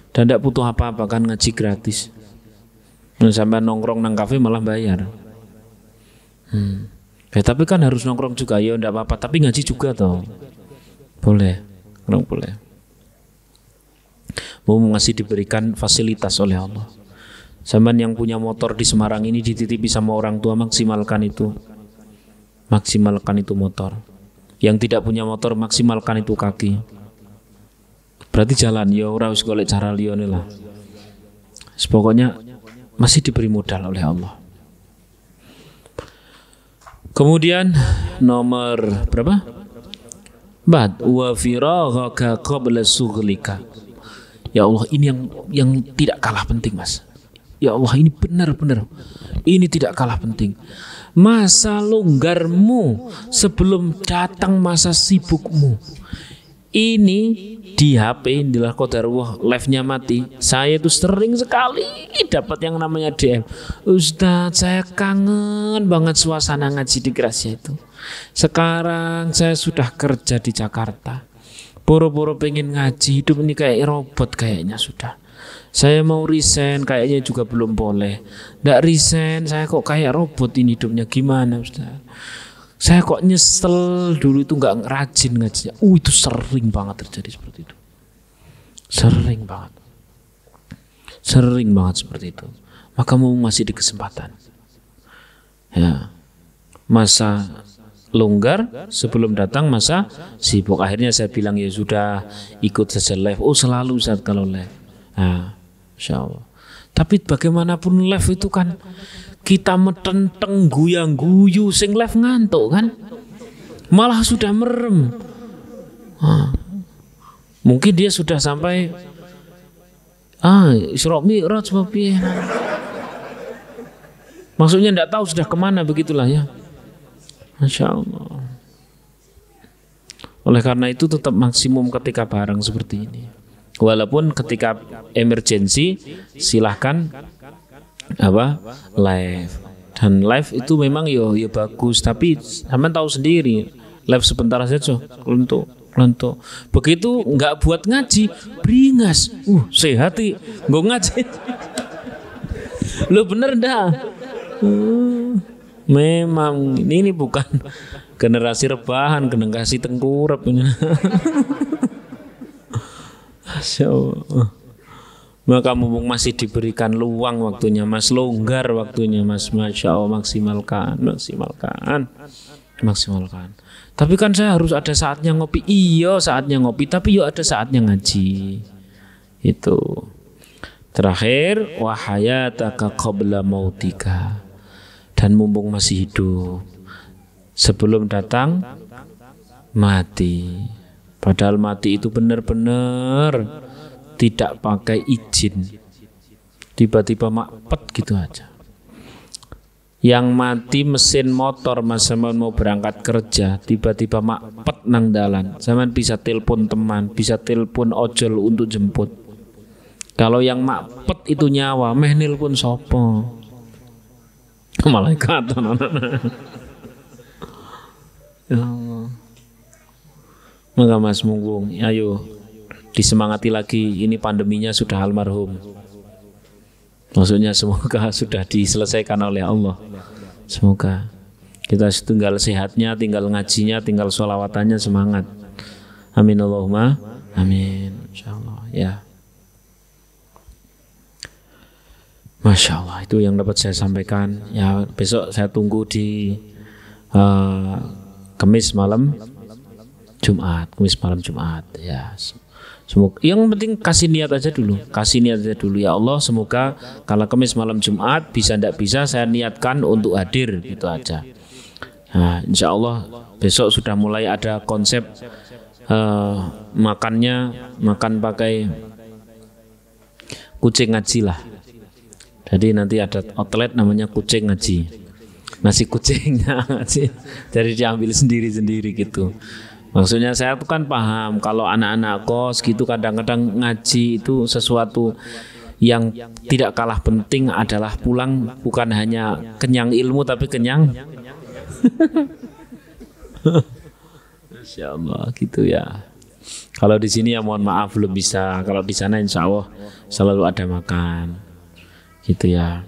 Dan tidak butuh apa-apa kan, ngaji gratis. Sampai nongkrong nang kafe malah bayar. Tapi kan harus nongkrong juga, ya enggak apa-apa, tapi ngaji juga toh. Boleh, orang boleh. Mau masih diberikan fasilitas oleh Allah. Sampean yang punya motor di Semarang ini dititipi sama orang tua, maksimalkan itu. Maksimalkan itu motor. Yang tidak punya motor, maksimalkan itu kaki. Berarti jalan, ya ora wis golek cara liyane lah. Pokoknya masih diberi modal oleh Allah. Kemudian nomor berapa? Bad wa firaghaka qabla sughlika. Ya Allah, ini yang tidak kalah penting Mas. Ya Allah, ini benar-benar ini tidak kalah penting. Masa longgarmu sebelum datang masa sibukmu. Ini di HP inilah qadarullah, live-nya mati. Saya itu sering sekali dapat yang namanya DM. Ustadz, saya kangen banget suasana ngaji di Gracia itu. Sekarang saya sudah kerja di Jakarta. Boro-boro pengen ngaji, hidup ini kayak robot kayaknya sudah. Saya mau resign, kayaknya juga belum boleh. Nggak resign, saya kok kayak robot ini hidupnya, gimana Ustaz? Saya kok nyesel dulu itu nggak rajin ngajinya. Itu sering banget terjadi seperti itu. Sering banget seperti itu. Maka mau masih di kesempatan. Ya, masa longgar sebelum datang masa sibuk. Akhirnya saya bilang ya sudah, ikut saja live. Oh selalu Ustaz kalau live. Nah, Insya Allah. Tapi bagaimanapun live itu kan kita metenteng guyang-guyu, sing live ngantuk kan, malah sudah merem. Mungkin dia sudah sampai Isra Mi'raj piye. Maksudnya tidak tahu sudah kemana, begitulah ya. Masya Allah. Oleh karena itu tetap maksimum ketika bareng seperti ini. Walaupun ketika emergensi silahkan live. Dan live itu memang yo bagus, tapi sama tahu sendiri, live sebentar saja untuk begitu nggak buat ngaji beringas, sehati nggak ngaji. Lo bener dah. Memang ini bukan generasi rebahan, generasi tengkurap ini. Masya Allah. Maka mumpung masih diberikan luang waktunya Mas, longgar waktunya Mas, Masya Allah, maksimalkan. Tapi kan saya harus ada saatnya ngopi. Iya saatnya ngopi, tapi yuk ada saatnya ngaji. Itu. Terakhir, wa hayataka qabla mautika. Dan mumpung masih hidup sebelum datang mati. Padahal mati itu benar-benar tidak pakai izin, tiba-tiba makpet gitu aja. Yang mati mesin motor Mas, sampean mau berangkat kerja, tiba-tiba makpet nang dalan, sampean bisa telepon teman, bisa telepon ojol untuk jemput. Kalau yang makpet itu nyawa, meh nelpon sopo? Malaikat. Ya Allah. Maka Mas Munggung, ayo disemangati lagi, ini pandeminya sudah almarhum. Maksudnya semoga sudah diselesaikan oleh Allah. Semoga kita tinggal sehatnya, tinggal ngajinya, tinggal sholawatannya, semangat. Amin Allahumma amin. Insyaallah ya. Masya Allah, itu yang dapat saya sampaikan. Ya, besok saya tunggu di Kamis malam Jumat ya. Semoga, yang penting kasih niat aja dulu ya Allah, semoga kalau Kamis malam Jumat bisa ndak bisa saya niatkan untuk hadir, gitu aja. Nah, insya Allah besok sudah mulai ada konsep makan pakai kucing ngaji lah. Jadi nanti ada outlet namanya kucing ngaji, nasi kucingnya ngaji, jadi diambil sendiri gitu. Maksudnya saya tuh kan paham kalau anak-anak kos gitu kadang-kadang ngaji itu sesuatu yang tidak kalah penting adalah pulang bukan hanya kenyang ilmu tapi kenyang. Masya Allah gitu ya. Kalau di sini ya mohon maaf belum bisa. Kalau di sana insya Allah selalu ada makan, gitu ya.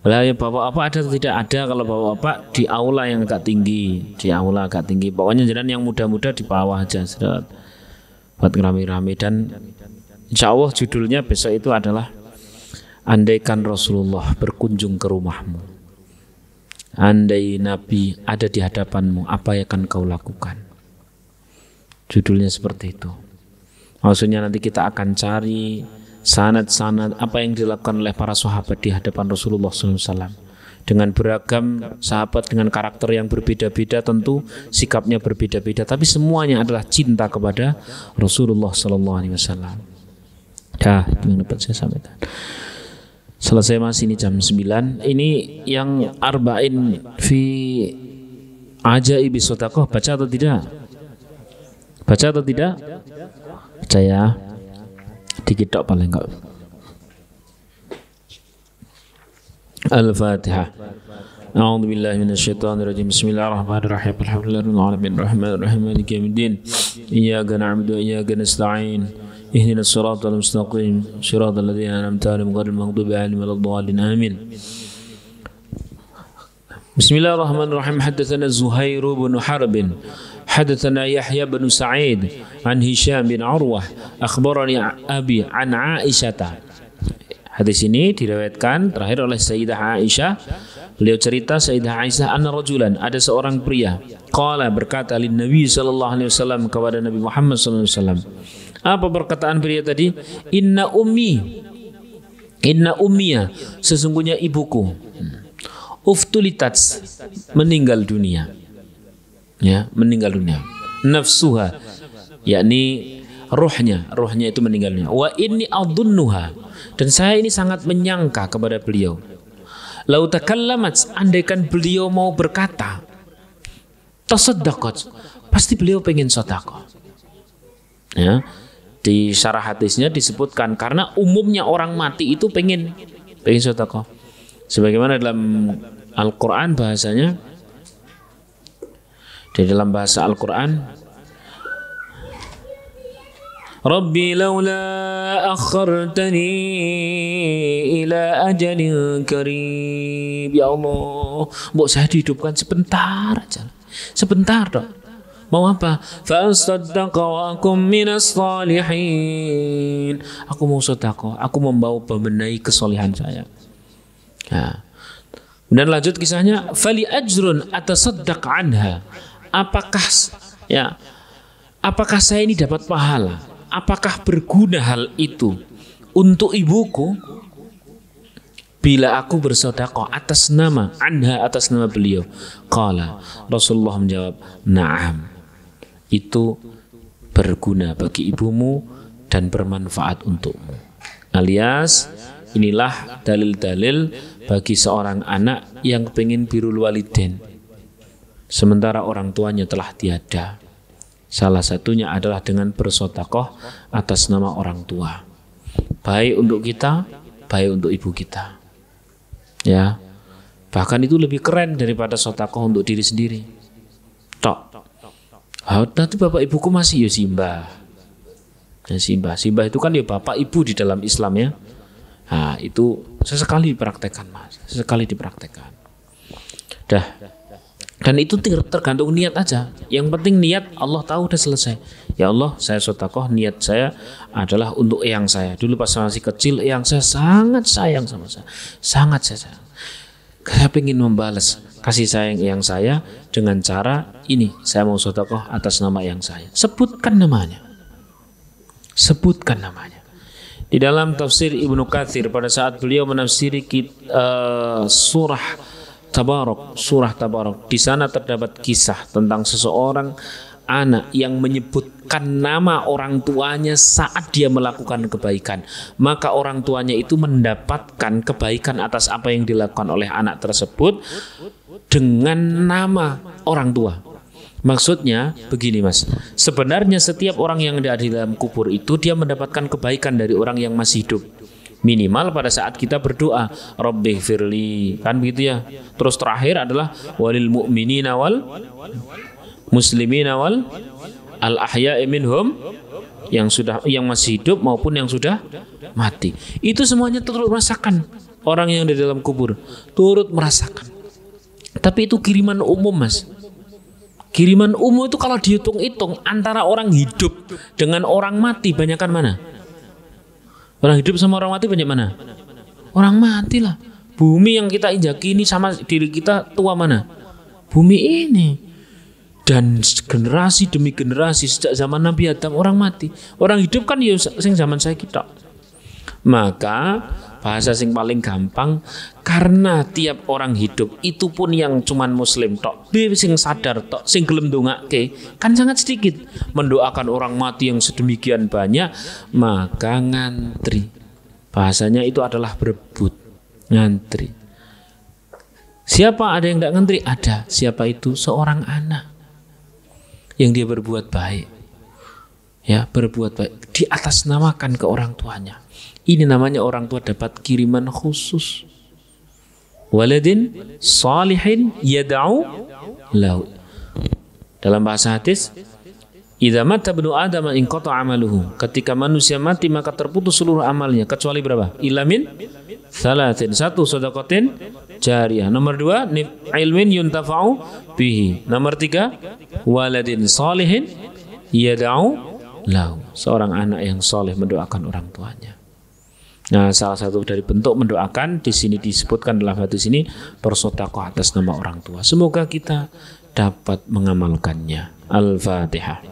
Lah ya bapak-bapak ada atau tidak ada? Kalau bapak-bapak di aula yang agak tinggi, di aula agak tinggi. Pokoknya jangan yang muda-muda di bawah aja, seret. Buat rame-rame. Dan insya Allah judulnya besok itu adalah andaikan Rasulullah berkunjung ke rumahmu, andai Nabi ada di hadapanmu, apa yang akan kau lakukan? Judulnya seperti itu. Maksudnya nanti kita akan cari sanad-sanad apa yang dilakukan oleh para sahabat di hadapan Rasulullah SAW. Dengan beragam sahabat dengan karakter yang berbeda-beda, tentu sikapnya berbeda-beda, tapi semuanya adalah cinta kepada Rasulullah SAW. Ya, yang dapat saya sampaikan. Selesai mas, ini jam 9. Ini yang arba'in fi ajaibi shadaqah, baca atau tidak? Baca atau tidak? Baca ya. Dikit tok paling enggak. Al-Fatihah. A'udzu billahi minasyaitonir rajim. Bismillahirrahmanirrahim. Alhamdulillahirabbil alamin. Arrahmanir rahim. Maliki yaumiddin. Iyyaka na'budu wa iyyaka nasta'in. Ihdinas siratal mustaqim. Shiratal ladzina an'amta 'alaihim ghairil maghdubi 'alaihim waladdallin. Amin. Bismillahirrahmanirrahim. Haddatsana Zuhair bin Harb. حدثنا يحيى بن سعيد عن هشام بن عروة أخبرني أبي عن عائشة. Hadis ini diriwayatkan terakhir oleh Sayyidah Aisyah. Beliau cerita Sayyidah Aisyah anna rajulan, ada seorang pria, qala berkata lin Nabi sallallahu alaihi wasallam, kepada Nabi Muhammad sallallahu alaihi wasallam. Apa perkataan pria tadi? Inna ummiya, sesungguhnya ibuku, uftulitat, meninggal dunia. Ya, meninggal dunia. Nafsuha, yakni ruhnya itu meninggal dunia. Wa inni adunnuha, dan saya ini sangat menyangka kepada beliau. Lau takallamat, andaikan beliau mau berkata, tasaddaqat, pasti beliau pengen sedekah. Ya, di syarah hadisnya disebutkan karena umumnya orang mati itu pengen sedekah. Sebagaimana dalam Al-Qur'an bahasanya, di dalam bahasa Al-Quran, Rabbi laula akhartani ila ajalin karib. Ya Allah, mau saya dihidupkan sebentar aja. Sebentar dong. Mau apa? Fasaddaqa wa akum minas salihin. Aku mau sedekah, aku membawa pembenahi kesolehan saya. Ya. Dan lanjut kisahnya, fali ajrun atasaddaq anha. Apakah saya ini dapat pahala? Apakah berguna hal itu untuk ibuku bila aku bersedekah atas nama anha, atas nama beliau? Qala, Rasulullah menjawab, na'am, itu berguna bagi ibumu dan bermanfaat untukmu. Alias inilah dalil-dalil bagi seorang anak yang pengen birrul walidain sementara orang tuanya telah tiada. Salah satunya adalah dengan bersedekah atas nama orang tua. Baik untuk kita, baik untuk ibu kita. Ya. Bahkan itu lebih keren daripada sedekah untuk diri sendiri. Tok. Nanti bapak ibuku masih ya simbah. Ya simbah itu kan ya bapak ibu di dalam Islam ya. Nah, itu sesekali dipraktekkan Mas, sesekali dipraktekkan. Dan itu tergantung niat aja. Yang penting niat, Allah tahu udah selesai. Ya Allah, saya sedekah, niat saya adalah untuk eyang saya. Dulu pas masih kecil, eyang saya sangat sayang sama saya. Sangat saya sayang. Saya ingin membalas kasih sayang eyang saya dengan cara ini. Saya mau sedekah atas nama eyang saya. Sebutkan namanya. Sebutkan namanya. Di dalam tafsir Ibnu Katsir pada saat beliau menafsiri surah Tabarok, di sana terdapat kisah tentang seseorang anak yang menyebutkan nama orang tuanya saat dia melakukan kebaikan, maka orang tuanya itu mendapatkan kebaikan atas apa yang dilakukan oleh anak tersebut dengan nama orang tua. Maksudnya begini Mas, sebenarnya setiap orang yang ada di dalam kubur itu dia mendapatkan kebaikan dari orang yang masih hidup. Minimal pada saat kita berdoa, Rabbi firli, kan begitu ya. Terus terakhir adalah walil mu'minina wal muslimina wal al ahya'i minhum yang masih hidup maupun yang sudah mati. Itu semuanya turut merasakan. Orang yang di dalam kubur turut merasakan. Tapi itu kiriman umum, Mas. Kiriman umum itu kalau dihitung-hitung antara orang hidup dengan orang mati banyakan mana? Orang hidup sama orang mati banyak mana? Orang mati lah. Bumi yang kita injaki ini sama diri kita tua mana? Bumi ini. Dan generasi demi generasi sejak zaman Nabi Adam orang mati. Orang hidup kan ya sing zaman saya kita. Maka bahasa sing paling gampang, karena tiap orang hidup itu pun yang cuman muslim tok, sing sadar tok, sing gelem ndongake kan sangat sedikit. Mendoakan orang mati yang sedemikian banyak, maka ngantri. Bahasanya itu adalah berebut, ngantri. Siapa ada yang tidak ngantri? Ada. Siapa itu? Seorang anak yang dia berbuat baik, ya, berbuat baik, diatasnamakan ke orang tuanya. Ini namanya orang tua dapat kiriman khusus. Waladin salihin yad'u lahu. Dalam bahasa hadis, idza mata ibnu adam inqata amaluhu. Ketika manusia mati maka terputus seluruh amalnya kecuali berapa? Ilamin salatin. 1 sedekatin jariyah. Nomor 2 ilmin yuntafa'u bihi. Nomor 3 waladin salihin yad'u lahu. Seorang anak yang saleh mendoakan orang tuanya. Nah, salah satu dari bentuk mendoakan di sini disebutkan dalam hadis ini bersedekah atas nama orang tua. Semoga kita dapat mengamalkannya. Al-Fatihah.